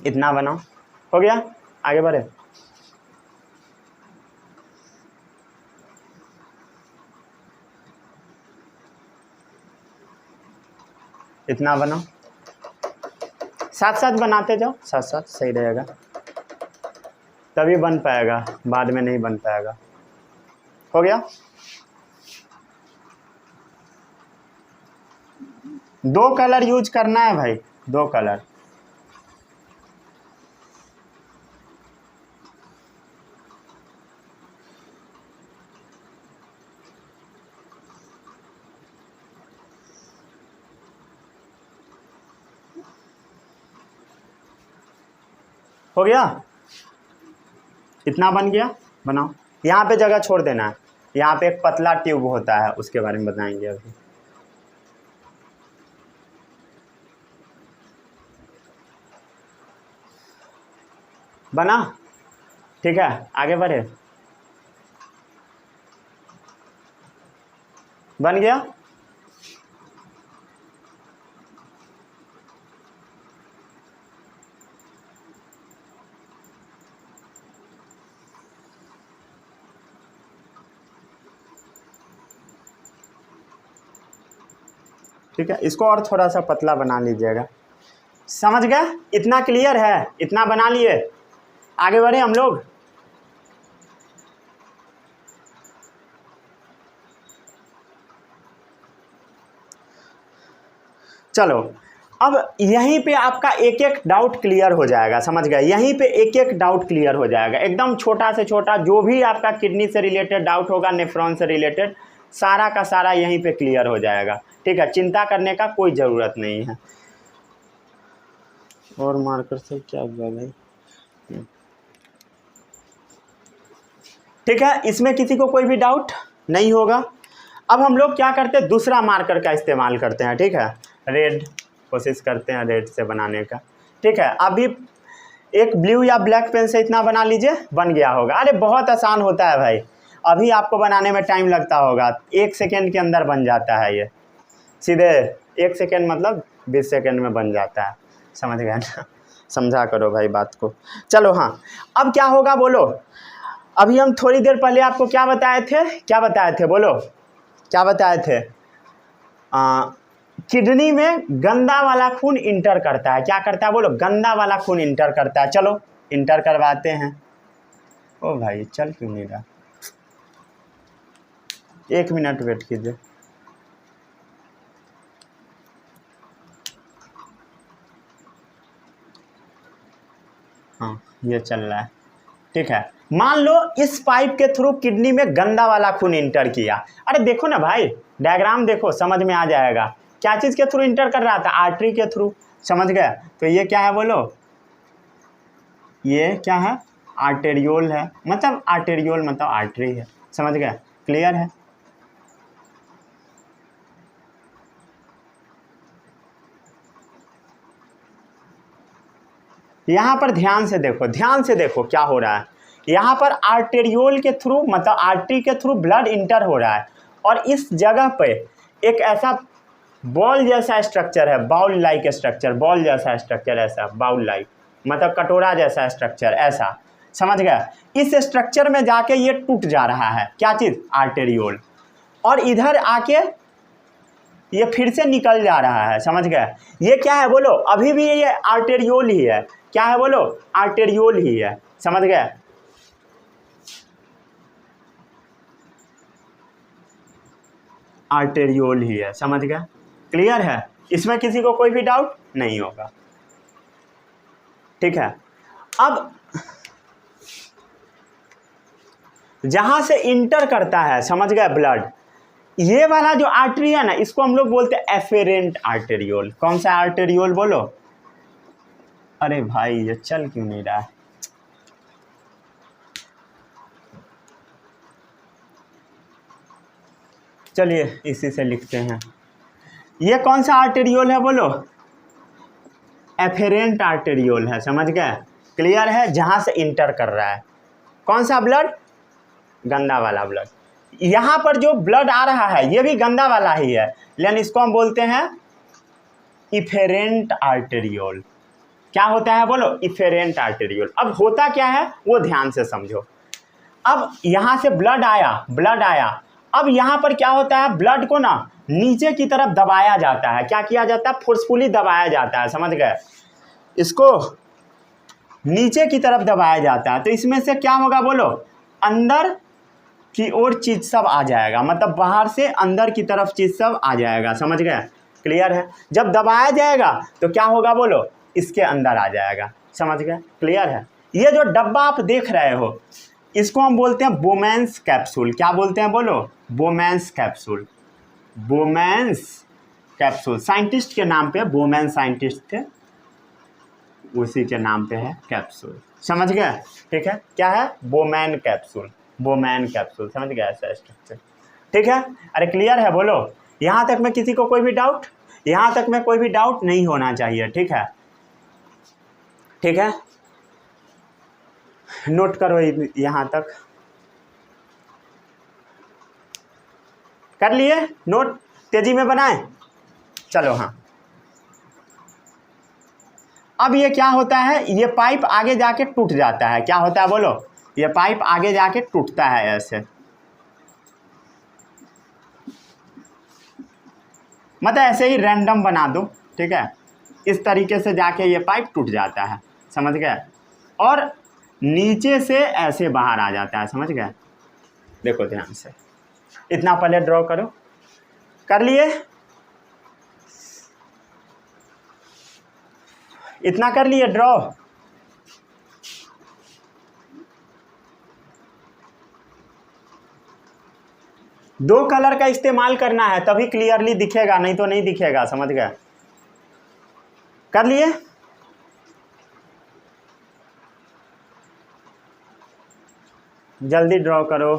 Speaker 1: इतना बनाओ, हो गया, आगे बढ़े। इतना बनाओ, साथ साथ बनाते जाओ, साथ साथ सही रहेगा, तभी बन पाएगा, बाद में नहीं बन पाएगा। हो गया, 2 कलर यूज करना है भाई, 2 कलर। हो गया, इतना बन गया, बनाओ। यहाँ पे जगह छोड़ देना है, यहाँ पे एक पतला ट्यूब होता है, उसके बारे में बताएंगे अभी। बना, ठीक है, आगे बढ़े, बन गया। ठीक है, इसको और थोड़ा सा पतला बना लीजिएगा, समझ गए, इतना क्लियर है, इतना बना लिए, आगे बढ़े हम लोग। चलो, अब यहीं पे आपका एक एक डाउट क्लियर हो जाएगा, समझ गए, यहीं पे एक एक डाउट क्लियर हो जाएगा, एकदम छोटा से छोटा जो भी आपका किडनी से रिलेटेड डाउट होगा, नेफ्रॉन से रिलेटेड, सारा का सारा यहीं पे क्लियर हो जाएगा, ठीक है, चिंता करने का कोई ज़रूरत नहीं है। और मार्कर से क्या हुआ भाई, ठीक है, इसमें किसी को कोई भी डाउट नहीं होगा। अब हम लोग क्या करते हैं, दूसरा मार्कर का इस्तेमाल करते हैं, ठीक है, रेड, कोशिश करते हैं रेड से बनाने का, ठीक है। अभी एक ब्लू या ब्लैक पेन से इतना बना लीजिए, बन गया होगा। अरे बहुत आसान होता है भाई, अभी आपको बनाने में टाइम लगता होगा, 1 सेकेंड के अंदर बन जाता है ये, सीधे 1 सेकेंड मतलब 20 सेकेंड में बन जाता है, समझ गए ना, समझा करो भाई बात को। चलो हाँ, अब क्या होगा बोलो, अभी हम थोड़ी देर पहले आपको क्या बताए थे, बोलो क्या बताए थे, किडनी में गंदा वाला खून इंटर करता है, क्या करता है बोलो, गंदा वाला खून इंटर करता है, चलो इंटर करवाते हैं। ओ भाई चल क्यों नहीं रहा, 1 मिनट वेट कीजिए। हाँ ये चल रहा है, ठीक है। मान लो इस पाइप के थ्रू किडनी में गंदा वाला खून इंटर किया, अरे देखो ना भाई, डायग्राम देखो, समझ में आ जाएगा, क्या चीज़ के थ्रू इंटर कर रहा था, आर्टरी के थ्रू, समझ गए। तो ये क्या है बोलो, ये क्या है, आर्टेरियोल है, मतलब आर्टेरियोल मतलब आर्टरी है, समझ गए, क्लियर है। यहाँ पर ध्यान से देखो क्या हो रहा है, यहाँ पर आर्टेरियोल के थ्रू मतलब आर्टरी के थ्रू ब्लड इंटर हो रहा है, और इस जगह पे एक ऐसा बॉल जैसा स्ट्रक्चर है, बाउल लाइक स्ट्रक्चर, बॉल जैसा स्ट्रक्चर, ऐसा बाउल लाइक मतलब कटोरा जैसा स्ट्रक्चर, ऐसा, समझ गया। इस स्ट्रक्चर में जाके ये टूट जा रहा है, क्या चीज़, आर्टेरियोल, और इधर आके ये फिर से निकल जा रहा है, समझ गए। ये क्या है बोलो, अभी भी ये आर्टेरियोल ही है, क्या है बोलो, आर्टेरियोल ही है, समझ गए। आर्टेरियोल ही है, समझ गए, क्लियर है, इसमें किसी को कोई भी डाउट नहीं होगा। ठीक है। अब जहां से इंटर करता है, समझ गए, ब्लड, ये वाला जो आर्टरी है ना, इसको हम लोग बोलते हैं एफेरेंट आर्टेरियोल। कौन सा आर्टेरियोल बोलो? अरे भाई ये चल क्यों नहीं रहा है? चलिए इसी से लिखते हैं। ये कौन सा आर्टेरियोल है बोलो? एफेरेंट आर्टेरियोल है, समझ गए, क्लियर है। जहां से इंटर कर रहा है कौन सा ब्लड? गंदा वाला ब्लड। यहां पर जो ब्लड आ रहा है ये भी गंदा वाला ही है, लेकिन इसको हम बोलते हैं इफेरेंट आर्टेरियोल। क्या होता है बोलो? Efferent arteriole. अब होता क्या है वो ध्यान से समझो। अब यहां से ब्लड आया, अब यहां पर क्या होता है, ब्लड को ना नीचे की तरफ दबाया जाता है। क्या किया जाता है? फोर्सफुली दबाया जाता है, समझ गए, इसको नीचे की तरफ दबाया जाता है। तो इसमें से क्या होगा बोलो? अंदर की ओर चीज सब आ जाएगा, मतलब बाहर से अंदर की तरफ चीज सब आ जाएगा, समझ गए, क्लियर है। जब दबाया जाएगा तो क्या होगा बोलो? इसके अंदर आ जाएगा, समझ गए, क्लियर है। ये जो डब्बा आप देख रहे हो इसको हम बोलते हैं बोमेंस कैप्सूल। क्या बोलते हैं बोलो? बोमेंस कैप्सूल। बोमेंस कैप्सूल साइंटिस्ट के नाम पे, बोमेंस साइंटिस्ट थे, उसी के नाम पे है कैप्सूल, समझ गए, ठीक है। क्या है? बोमैन कैप्सूल, बोमैन कैप्सूल, समझ गया ऐसा स्ट्रक्चर, ठीक है। अरे क्लियर है बोलो? यहाँ तक में किसी को कोई भी डाउट? यहाँ तक में कोई भी डाउट नहीं होना चाहिए, ठीक है, ठीक है। नोट करो यहाँ तक, कर लिए नोट? तेजी में बनाएं, चलो। हाँ, अब ये क्या होता है, ये पाइप आगे जाके टूट जाता है। क्या होता है बोलो? ये पाइप आगे जाके टूटता है ऐसे, मतलब ऐसे ही रैंडम बना दो, ठीक है। इस तरीके से जाके ये पाइप टूट जाता है, समझ गए, और नीचे से ऐसे बाहर आ जाता है, समझ गए। देखो ध्यान से, इतना पहले ड्रॉ करो, कर लिए? इतना कर लिए ड्रॉ? दो कलर का इस्तेमाल करना है तभी क्लियरली दिखेगा, नहीं तो नहीं दिखेगा, समझ गए। कर लिए? जल्दी ड्रॉ करो।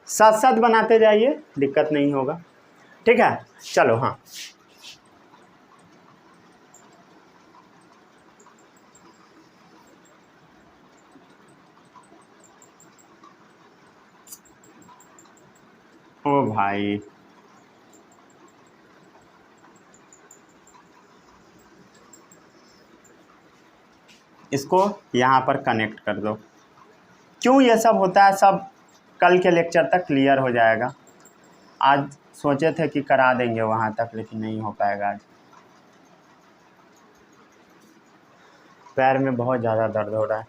Speaker 1: साथ साथ बनाते जाइए, दिक्कत नहीं होगा, ठीक है। चलो हाँ, ओ भाई इसको यहाँ पर कनेक्ट कर दो। क्यों ये सब होता है, सब कल के लेक्चर तक क्लियर हो जाएगा। आज सोचे थे कि करा देंगे वहाँ तक, लेकिन नहीं हो पाएगा आज। पैर में बहुत ज़्यादा दर्द हो रहा है,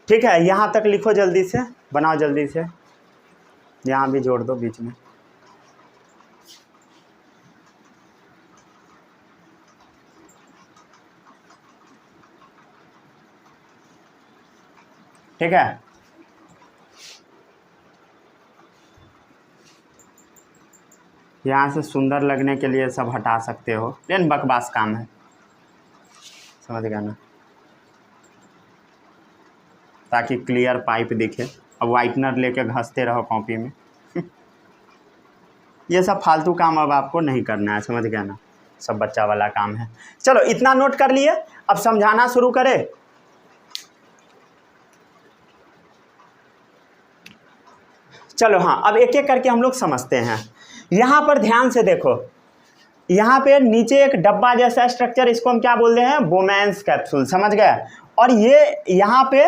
Speaker 1: ठीक है। यहाँ तक लिखो, जल्दी से बनाओ, जल्दी से। यहाँ भी जोड़ दो बीच में, ठीक है। यहाँ से सुंदर लगने के लिए सब हटा सकते हो, लेकिन बकवास काम है, समझ गया ना, ताकि क्लियर पाइप दिखे। अब वाइटनर लेके घसते रहो कॉपी में ये सब फालतू काम अब आपको नहीं करना है, समझ गया ना, सब बच्चा वाला काम है। चलो इतना नोट कर लिए, अब समझाना शुरू करें। चलो हाँ, अब एक एक करके हम लोग समझते हैं। यहाँ पर ध्यान से देखो, यहाँ पे नीचे एक डब्बा जैसा स्ट्रक्चर, इसको हम क्या बोलते हैं? बोमेंस कैप्सूल, समझ गए। और ये यहाँ पे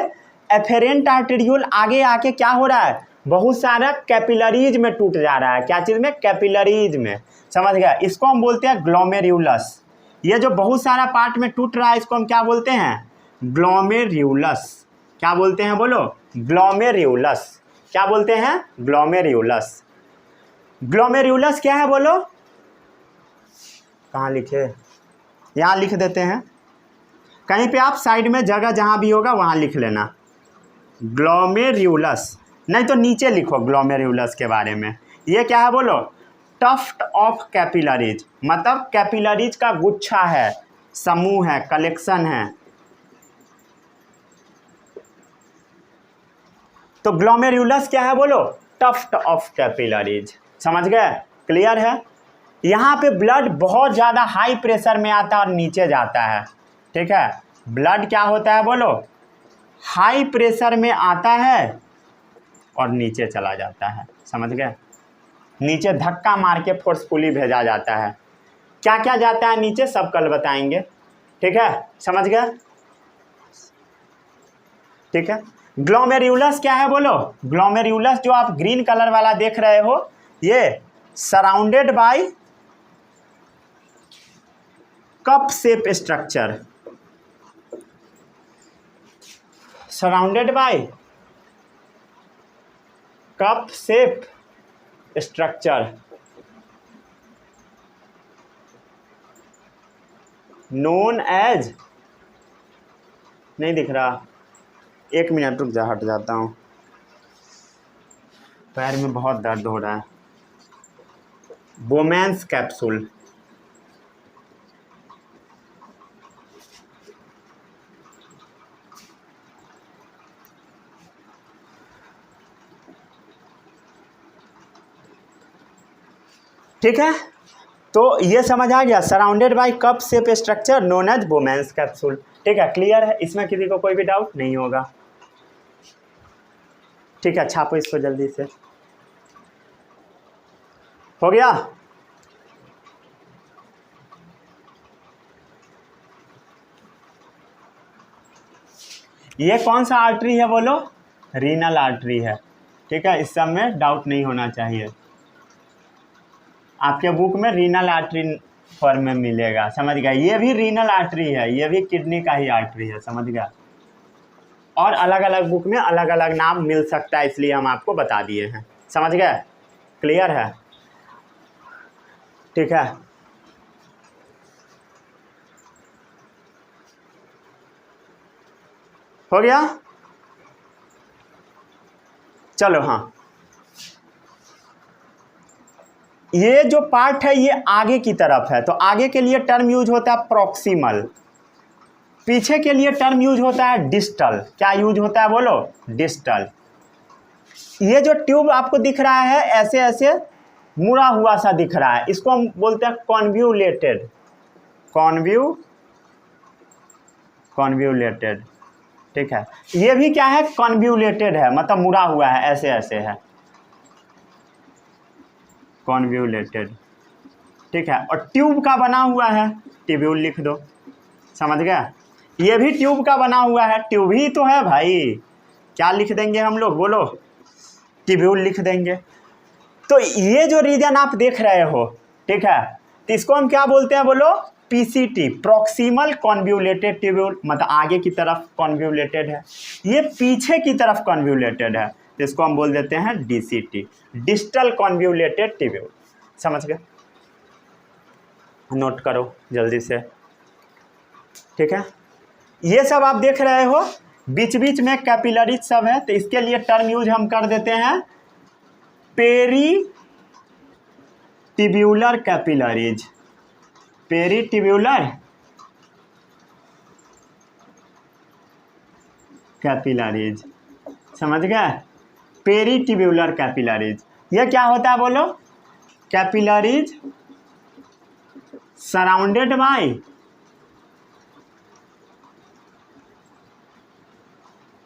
Speaker 1: एफेरेंट आर्टेरियोल आगे आके क्या हो रहा है, बहुत सारा कैपिलरीज में टूट जा रहा है। क्या चीज़ में? कैपिलरीज में, समझ गया। इसको हम बोलते हैं ग्लोमेरुलस। ये जो बहुत सारा पार्ट में टूट रहा है इसको हम क्या बोलते हैं? ग्लोमेरुलस। क्या बोलते हैं बोलो? ग्लोमेरुलस। क्या बोलते हैं? ग्लोमेरुलस। ग्लोमेरुलस क्या है बोलो? कहाँ लिखे? यहाँ लिख देते हैं, कहीं पे आप साइड में जगह जहाँ भी होगा वहाँ लिख लेना ग्लोमेरुलस, नहीं तो नीचे लिखो ग्लोमेरुलस के बारे में। ये क्या है बोलो? टफ्ट ऑफ कैपिलरीज, मतलब कैपिलरीज का गुच्छा है, समूह है, कलेक्शन है। तो ग्लोमेरुलस क्या है बोलो? Tuft of capillaries. समझ गए? क्लियर है? यहाँ पे ब्लड बहुत ज़्यादा हाई प्रेशर में आता है और नीचे जाता है। ठीक है, ब्लड क्या होता है बोलो? हाई प्रेशर में आता है और नीचे चला जाता है। समझ गए? नीचे धक्का मार के फोर्सफुली भेजा जाता है। क्या क्या जाता है नीचे, सब कल बताएंगे। ठीक है, समझ गए? ठीक है। ग्लोमेरुलस क्या है बोलो? ग्लोमेरुलस जो आप ग्रीन कलर वाला देख रहे हो, ये surrounded by cup shape structure, surrounded by cup shape structure known as, नहीं दिख रहा, एक मिनट रुक जा, हट जाता हूँ, पैर में बहुत दर्द हो रहा है। बोमेंस कैप्सूल, ठीक है। तो ये समझ आ गया, surrounded by cup shape structure known as Bowman's capsule. ठीक है, क्लियर है? इसमें किसी को कोई भी डाउट नहीं होगा। ठीक है, छापो इसको जल्दी से। हो गया? ये कौन सा आर्टरी है बोलो? रीनल आर्टरी है। ठीक है, इस सब में डाउट नहीं होना चाहिए। आपके बुक में रीनल आर्टरी फॉर्म में मिलेगा। समझ गया? ये भी रीनल आर्टरी है, ये भी किडनी का ही आर्टरी है। समझ गया? और अलग अलग बुक में अलग अलग नाम मिल सकता है, इसलिए हम आपको बता दिए हैं। समझ गए? क्लियर है? ठीक है, हो गया? चलो, हाँ, ये जो पार्ट है ये आगे की तरफ है, तो आगे के लिए टर्म यूज होता है प्रॉक्सिमल, पीछे के लिए टर्म यूज होता है डिस्टल। क्या यूज होता है बोलो? डिस्टल। ये जो ट्यूब आपको दिख रहा है ऐसे ऐसे मुड़ा हुआ सा दिख रहा है, इसको हम बोलते हैं कॉन्व्यूलेटेड। कॉन्व्यूलेटेड। ठीक है, ये भी क्या है? कॉन्व्यूलेटेड है, मतलब मुड़ा हुआ है, ऐसे ऐसे है, कॉन्व्यूलेटेड। ठीक है, और ट्यूब का बना हुआ है, ट्यूब्यूल लिख दो। समझ गया? ये भी ट्यूब का बना हुआ है, ट्यूब ही तो है भाई। क्या लिख देंगे हम लोग बोलो? ट्यूब्यूल लिख देंगे। तो ये जो रीजन आप देख रहे हो, ठीक है, तो इसको हम क्या बोलते हैं बोलो? पीसीटी, प्रॉक्सिमल कॉन्व्यूलेटेड ट्यूब्यूल, मतलब आगे की तरफ कॉन्व्यूलेटेड है, ये पीछे की तरफ कॉन्व्यूलेटेड है, तो इसको हम बोल देते हैं डीसीटी, डिस्टल कॉन्व्यूलेटेड ट्यूब्यूल। समझ गए? नोट करो जल्दी से। ठीक है, ये सब आप देख रहे हो, बीच बीच में कैपिलरीज सब है, तो इसके लिए टर्म यूज हम कर देते हैं पेरीटिब्यूलर कैपिलरीज। पेरीटिब्यूलर कैपिलरीज, समझ गए? पेरीटिब्यूलर कैपिलरीज, ये क्या होता है बोलो? Capillaries surrounded by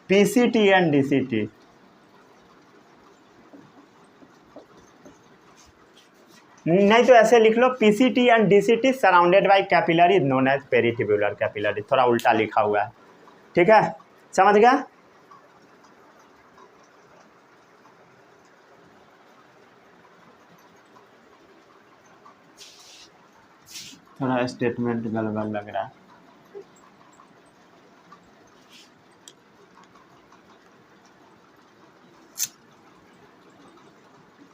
Speaker 1: PCT and DCT. नहीं तो ऐसे लिख लो, PCT and DCT surrounded by capillary known as peritubular capillary, थोड़ा उल्टा लिखा हुआ है। ठीक है, समझ गया? थोड़ा स्टेटमेंट गड़बड़ लग रहा है।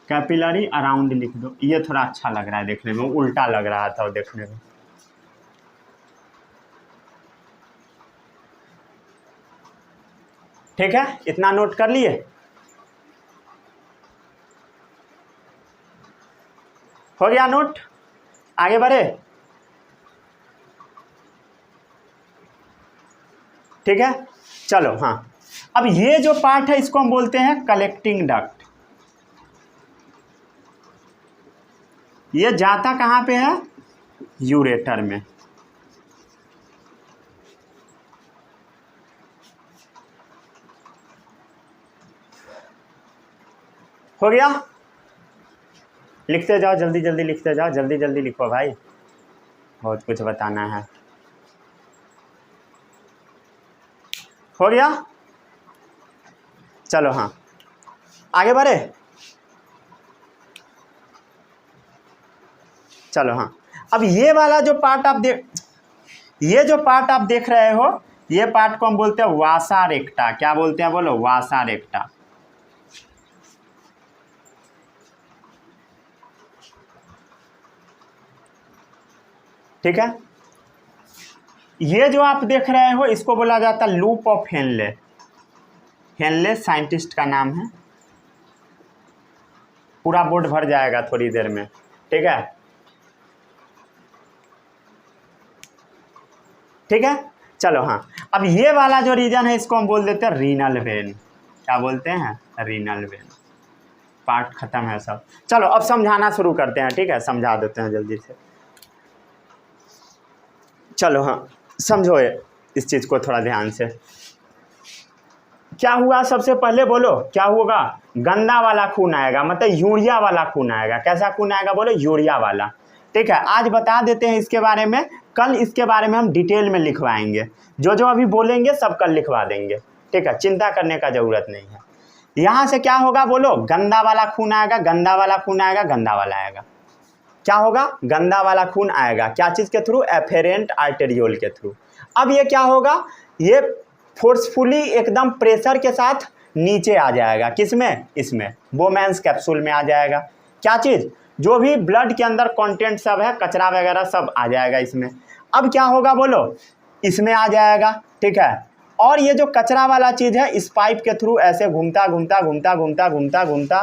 Speaker 1: कैपिलरी अराउंड लिख दो, ये थोड़ा अच्छा लग रहा है देखने में, उल्टा लग रहा था वो देखने में। ठीक है, इतना नोट कर लिए। हो गया नोट, आगे बढ़े। ठीक है, चलो। हाँ, अब ये जो पार्ट है इसको हम बोलते हैं कलेक्टिंग डक्ट। ये जाता कहाँ पे है? यूरेटर में। हो गया, लिखते जाओ, जल्दी जल्दी लिखते जाओ, जल्दी जल्दी लिखो भाई, बहुत कुछ बताना है। हो गया, चलो। हाँ, आगे बढ़े, चलो। हाँ, अब ये वाला जो पार्ट आप ये जो पार्ट आप देख रहे हो, ये पार्ट को हम बोलते हैं वासा रेक्टा। क्या बोलते हैं बोलो? वासा रेक्टा। ठीक है, ये जो आप देख रहे हो इसको बोला जाता है loop of Henle. Henle scientist का नाम है। पूरा बोर्ड भर जाएगा थोड़ी देर में। ठीक है, ठीक है, चलो। हाँ, अब ये वाला जो रीजन है इसको हम बोल देते हैं रीनल वेन। क्या बोलते हैं? Renal vein. पार्ट खत्म है सब। चलो अब समझाना शुरू करते हैं। ठीक है, समझा देते हैं जल्दी से। चलो। हाँ, समझो इस चीज़ को थोड़ा ध्यान से। क्या हुआ? सबसे पहले बोलो क्या होगा? गंदा वाला खून आएगा, मतलब यूरिया वाला खून आएगा। कैसा खून आएगा बोलो? यूरिया वाला। ठीक है, आज बता देते हैं इसके बारे में, कल इसके बारे में हम डिटेल में लिखवाएंगे। जो जो अभी बोलेंगे सब कल लिखवा देंगे। ठीक है, चिंता करने का ज़रूरत नहीं है। यहाँ से क्या होगा बोलो? गंदा वाला खून आएगा, गंदा वाला खून आएगा, गंदा वाला आएगा। क्या होगा? गंदा वाला खून आएगा। क्या चीज़ के थ्रू? एफेरेंट आर्टेरियोल के थ्रू। अब ये क्या होगा? ये फोर्सफुली एकदम प्रेशर के साथ नीचे आ जाएगा। किसमें? इसमें बोमेंस कैप्सूल में आ जाएगा। क्या चीज़? जो भी ब्लड के अंदर कंटेंट सब है, कचरा वगैरह सब आ जाएगा इसमें। अब क्या होगा बोलो? इसमें आ जाएगा। ठीक है, और ये जो कचरा वाला चीज़ है इस पाइप के थ्रू ऐसे घूमता घूमता घूमता घूमता घूमता घूमता,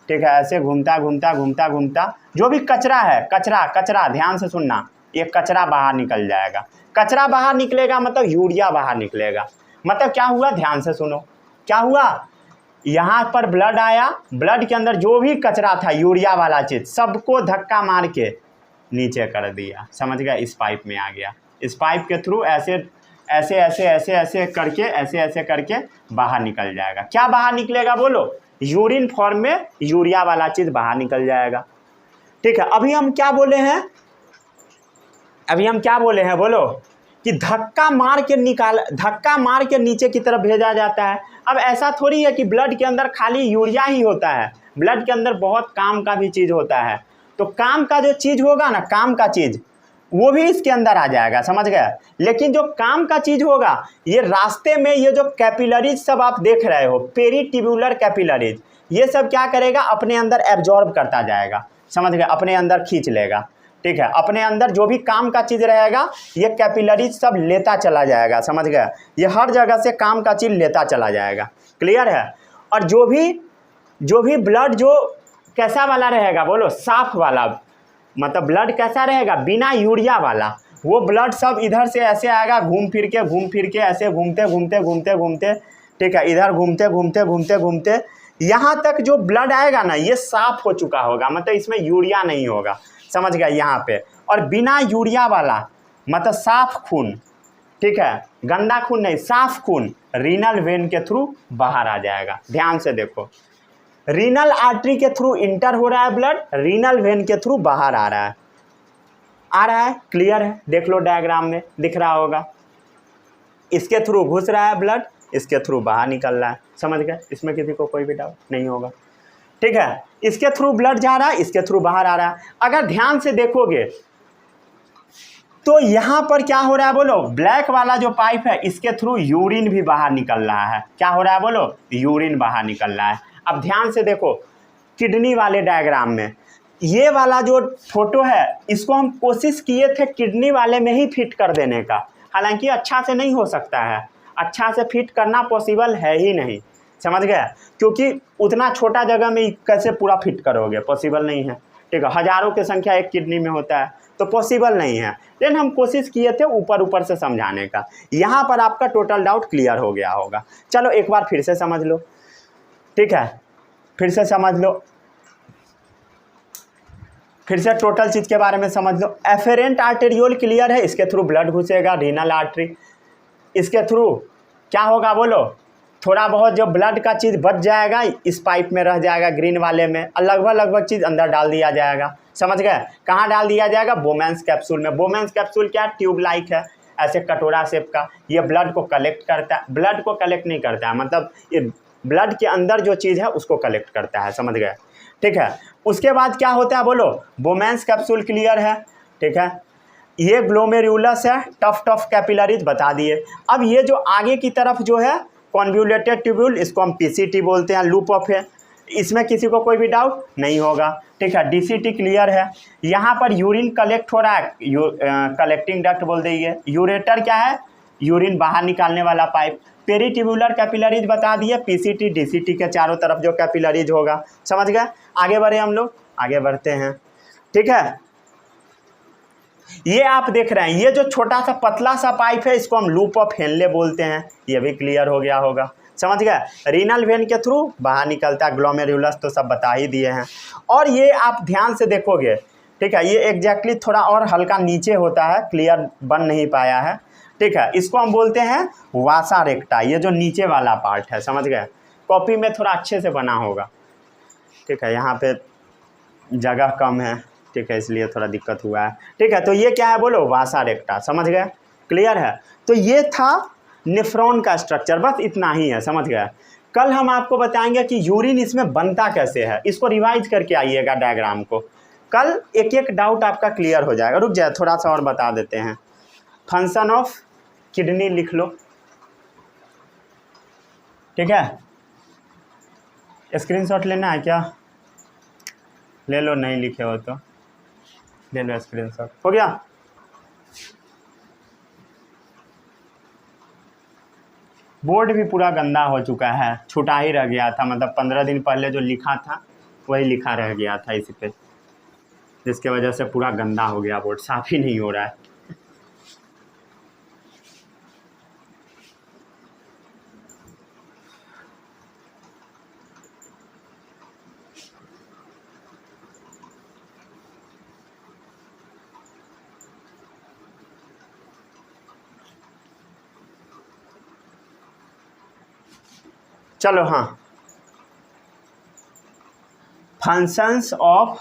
Speaker 1: ठीक है, ऐसे घूमता घूमता घूमता घूमता जो भी कचरा है, कचरा कचरा ध्यान से सुनना, ये कचरा बाहर निकल जाएगा। कचरा बाहर निकलेगा मतलब यूरिया बाहर निकलेगा। मतलब क्या हुआ? ध्यान से सुनो, क्या हुआ? यहाँ पर ब्लड आया, ब्लड के अंदर जो भी कचरा था यूरिया वाला चीज़ सबको धक्का मार के नीचे कर दिया। समझ गया? इस पाइप में आ गया। इस पाइप के थ्रू ऐसे ऐसे ऐसे ऐसे ऐसे करके ऐसे ऐसे करके बाहर निकल जाएगा। क्या बाहर निकलेगा बोलो? यूरिन फॉर्म में यूरिया वाला चीज़ बाहर निकल जाएगा। ठीक है, अभी हम क्या बोले हैं? अभी हम क्या बोले हैं बोलो? कि धक्का मार के नीचे की तरफ भेजा जाता है। अब ऐसा थोड़ी है कि ब्लड के अंदर खाली यूरिया ही होता है, ब्लड के अंदर बहुत काम का भी चीज़ होता है। तो काम का जो चीज़ होगा ना, काम का चीज़ वो भी इसके अंदर आ जाएगा। समझ गए? लेकिन जो काम का चीज़ होगा ये रास्ते में, ये जो कैपिलरीज सब आप देख रहे हो, पेरीट्यूबुलर कैपिलरीज, ये सब क्या करेगा? अपने अंदर एब्जॉर्ब करता जाएगा। समझ गए? अपने अंदर खींच लेगा। ठीक है, अपने अंदर जो भी काम का चीज़ रहेगा ये कैपिलरीज सब लेता चला जाएगा। समझ गए? ये हर जगह से काम का चीज़ लेता चला जाएगा। क्लियर है? और जो भी ब्लड जो कैसा वाला रहेगा बोलो? साफ वाला, मतलब ब्लड कैसा रहेगा? बिना यूरिया वाला। वो ब्लड सब इधर से ऐसे आएगा, घूम फिर के ऐसे घूमते घूमते घूमते घूमते, ठीक है, इधर घूमते घूमते घूमते घूमते यहाँ तक जो ब्लड आएगा ना ये साफ हो चुका होगा, मतलब इसमें यूरिया नहीं होगा। समझ गया? यहाँ पे। और बिना यूरिया वाला मतलब साफ खून, ठीक है, गंदा खून नहीं, साफ खून रीनल वेन के थ्रू बाहर आ जाएगा। ध्यान से देखो, रीनल आर्टरी के थ्रू इंटर हो रहा है ब्लड, रीनल वेन के थ्रू बाहर आ रहा है। क्लियर है? देख लो डायग्राम में दिख रहा होगा। इसके थ्रू घुस रहा है ब्लड, इसके थ्रू बाहर निकल रहा है। समझ गए? इसमें किसी को कोई भी डाउट नहीं होगा। ठीक है, इसके थ्रू ब्लड जा रहा है, इसके थ्रू बाहर आ रहा है। अगर ध्यान से देखोगे तो यहाँ पर क्या हो रहा है बोलो? ब्लैक वाला जो पाइप है इसके थ्रू यूरिन भी बाहर निकल रहा है। क्या हो रहा है बोलो? यूरिन बाहर निकल रहा है। अब ध्यान से देखो, किडनी वाले डायग्राम में। ये वाला जो फोटो है इसको हम कोशिश किए थे किडनी वाले में ही फिट कर देने का, हालांकि अच्छा से नहीं हो सकता है, अच्छा से फिट करना पॉसिबल है ही नहीं, समझ गए, क्योंकि उतना छोटा जगह में कैसे पूरा फिट करोगे, पॉसिबल नहीं है। ठीक है, हज़ारों की संख्या एक किडनी में होता है तो पॉसिबल नहीं है, लेकिन हम कोशिश किए थे ऊपर ऊपर से समझाने का। यहाँ पर आपका टोटल डाउट क्लियर हो गया होगा। चलो एक बार फिर से समझ लो, ठीक है, फिर से समझ लो, फिर से टोटल चीज़ के बारे में समझ लो। एफेरेंट आर्टेरियोल क्लियर है, इसके थ्रू ब्लड घुसेगा, रीनल आर्टरी, इसके थ्रू क्या होगा बोलो, थोड़ा बहुत जो ब्लड का चीज़ बच जाएगा इस पाइप में रह जाएगा ग्रीन वाले में, और लगभग चीज़ अंदर डाल दिया जाएगा, समझ गए। कहाँ डाल दिया जाएगा, बोमेंस कैप्सूल में। बोमेंस कैप्सूल क्या, ट्यूब लाइक है, ऐसे कटोरा शेप का, ये ब्लड को कलेक्ट करता है, ब्लड को कलेक्ट नहीं करता है, मतलब ये ब्लड के अंदर जो चीज़ है उसको कलेक्ट करता है, समझ गए, ठीक है। उसके बाद क्या होता है बोलो, बोमेंस कैप्सूल क्लियर है, ठीक है। ये ग्लोमेरुलस है, टफ कैपिलरीज बता दिए। अब ये जो आगे की तरफ जो है कॉन्वोल्यूटेड ट्यूब्यूल, इसको हम पीसीटी बोलते हैं, लूप ऑफ है, इसमें किसी को कोई भी डाउट नहीं होगा, ठीक है। डीसीटी क्लियर है। यहाँ पर यूरिन कलेक्ट हो रहा है, कलेक्टिंग डक्ट बोल देंगे। यूरेटर क्या है, यूरिन बाहर निकालने वाला पाइप। पेरीट्यूबुलर कैपिलरीज बता दिए, पीसीटी डीसीटी के चारों तरफ जो कैपिलरीज होगा, समझ गए। आगे बढ़े हम लोग, आगे बढ़ते हैं, ठीक है। ये आप देख रहे हैं, ये जो छोटा सा पतला सा पाइप है इसको हम लूप ऑफ हेनले बोलते हैं, ये भी क्लियर हो गया होगा, समझ गए। रीनल वेन के थ्रू बाहर निकलता है, ग्लोमेरुलस तो सब बता ही दिए हैं। और ये आप ध्यान से देखोगे, ठीक है, ये एग्जैक्टली थोड़ा और हल्का नीचे होता है, क्लियर बन नहीं पाया है, ठीक है। इसको हम बोलते हैं वासा रेक्टा, ये जो नीचे वाला पार्ट है, समझ गए। कॉपी में थोड़ा अच्छे से बना होगा, ठीक है, यहाँ पे जगह कम है, ठीक है, इसलिए थोड़ा दिक्कत हुआ है, ठीक है। तो ये क्या है बोलो, वासा रेक्टा, समझ गए, क्लियर है। तो ये था नेफ्रॉन का स्ट्रक्चर, बस इतना ही है, समझ गए। कल हम आपको बताएंगे कि यूरिन इसमें बनता कैसे है, इसको रिवाइज करके आइएगा डायग्राम को, कल एक एक डाउट आपका क्लियर हो जाएगा। रुक जाए, थोड़ा सा और बता देते हैं। फंक्शन ऑफ किडनी लिख लो, ठीक है। स्क्रीनशॉट लेना है क्या, ले लो, नहीं लिखे हो तो ले लो स्क्रीनशॉट, हो गया। बोर्ड भी पूरा गंदा हो चुका है, छूटा ही रह गया था, मतलब 15 दिन पहले जो लिखा था वही लिखा रह गया था इसी पे, जिसके वजह से पूरा गंदा हो गया बोर्ड, साफ ही नहीं हो रहा है। चलो हाँ, फंक्शंस ऑफ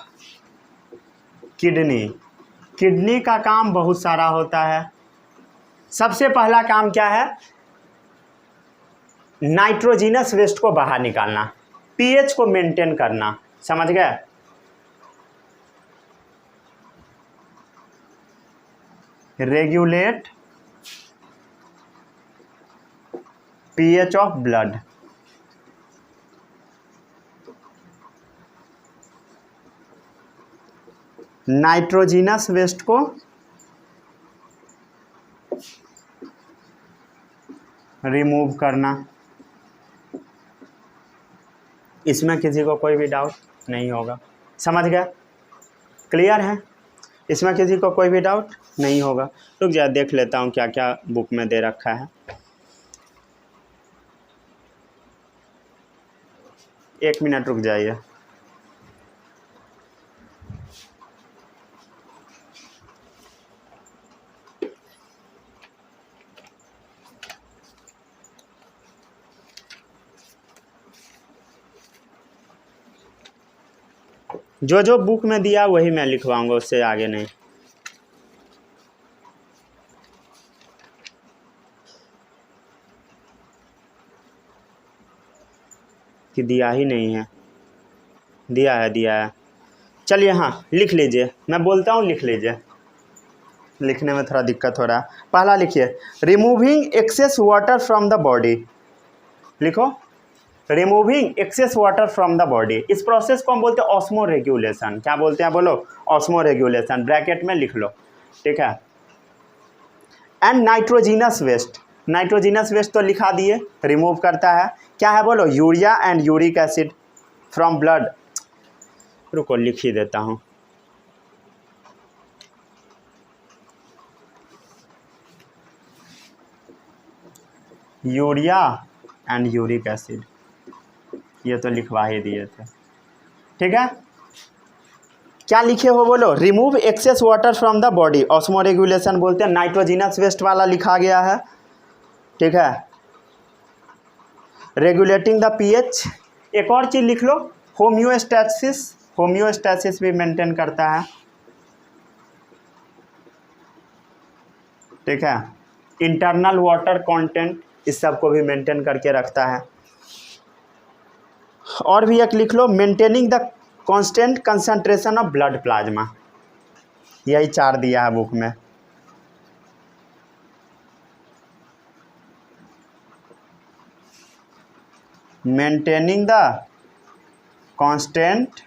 Speaker 1: किडनी। किडनी का काम बहुत सारा होता है। सबसे पहला काम क्या है, नाइट्रोजिनस वेस्ट को बाहर निकालना, पीएच को मेंटेन करना, समझ गए। Regulate pH of blood, nitrogenous waste को रिमूव करना, इसमें किसी को कोई भी डाउट नहीं होगा, समझ गया, क्लियर है, इसमें किसी को कोई भी डाउट नहीं होगा। रुक जाए, देख लेता हूँ क्या क्या बुक में दे रखा है। एक मिनट रुक जाइए। जो जो बुक में दिया वही मैं लिखवाऊंगा, उससे आगे नहीं। कि दिया ही नहीं है, दिया है। चलिए हाँ, लिख लीजिए, मैं बोलता हूँ लिख लीजिए, लिखने में थोड़ा दिक्कत हो रहा है। पहला लिखिए, removing excess water from the body, लिखो। Removing excess water from the body. इस प्रोसेस को हम बोलते हैं ऑस्मो रेगुलेशन। क्या बोलते हैं बोलो? ऑस्मो रेगुलेशन, ब्रैकेट में लिख लो, ठीक है। And nitrogenous waste, nitrogenous waste तो लिखा दिए, रिमूव करता है। क्या है बोलो? Urea and uric acid from blood. रुको लिख ही देता हूँ। यूरिया एंड यूरिक एसिड, ये तो लिखवा ही दिए थे, ठीक है। क्या लिखे हो बोलो? Remove access water from the body, osmo regulation बोलते हैं। नाइट्रोजिनस वेस्ट वाला लिखा गया है, ठीक है। Regulating the pH. एक और चीज़ लिख लो, होम्योस्टैसिस, होम्योस्टैसिस भी मेंटेन करता है, ठीक है। इंटरनल वाटर कंटेंट, इस सब को भी मेंटेन करके रखता है। और भी एक लिख लो, maintaining the constant concentration of blood plasma. यही 4 दिया है बुक में। Maintaining the constant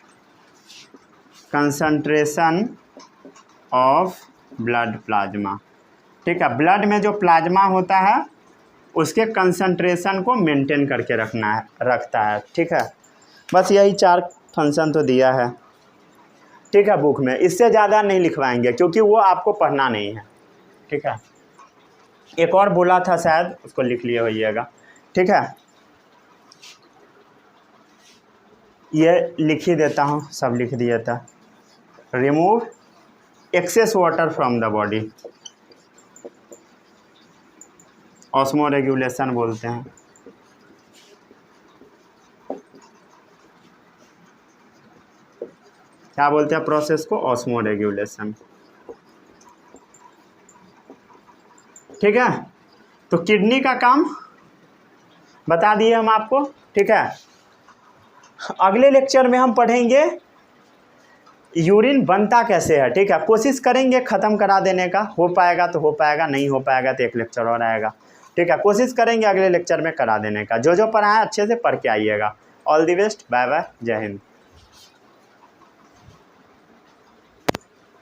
Speaker 1: concentration of blood plasma, ठीक है। ब्लड में जो प्लाज्मा होता है उसके कंसंट्रेशन को मेंटेन करके रखता है, ठीक है। बस यही 4 फंक्शन तो दिया है, ठीक है, बुक में। इससे ज़्यादा नहीं लिखवाएंगे क्योंकि वो आपको पढ़ना नहीं है, ठीक है। एक और बोला था शायद, उसको लिख लिए होइएगा, ठीक है। ये लिख ही देता हूँ, सब लिख दिया था। Remove access water from the body, osmo regulation बोलते हैं। क्या बोलते हैं प्रोसेस को? ऑस्मो रेगुलेशन, ठीक है। तो किडनी का काम बता दिए हम आपको, ठीक है। अगले लेक्चर में हम पढ़ेंगे यूरिन बनता कैसे है, ठीक है। कोशिश करेंगे ख़त्म करा देने का, हो पाएगा तो हो पाएगा, नहीं हो पाएगा तो एक लेक्चर और आएगा, ठीक है। कोशिश करेंगे अगले लेक्चर में करा देने का। जो जो पढ़ा है अच्छे से पढ़ के आइएगा। All the best, bye bye, जय हिंद।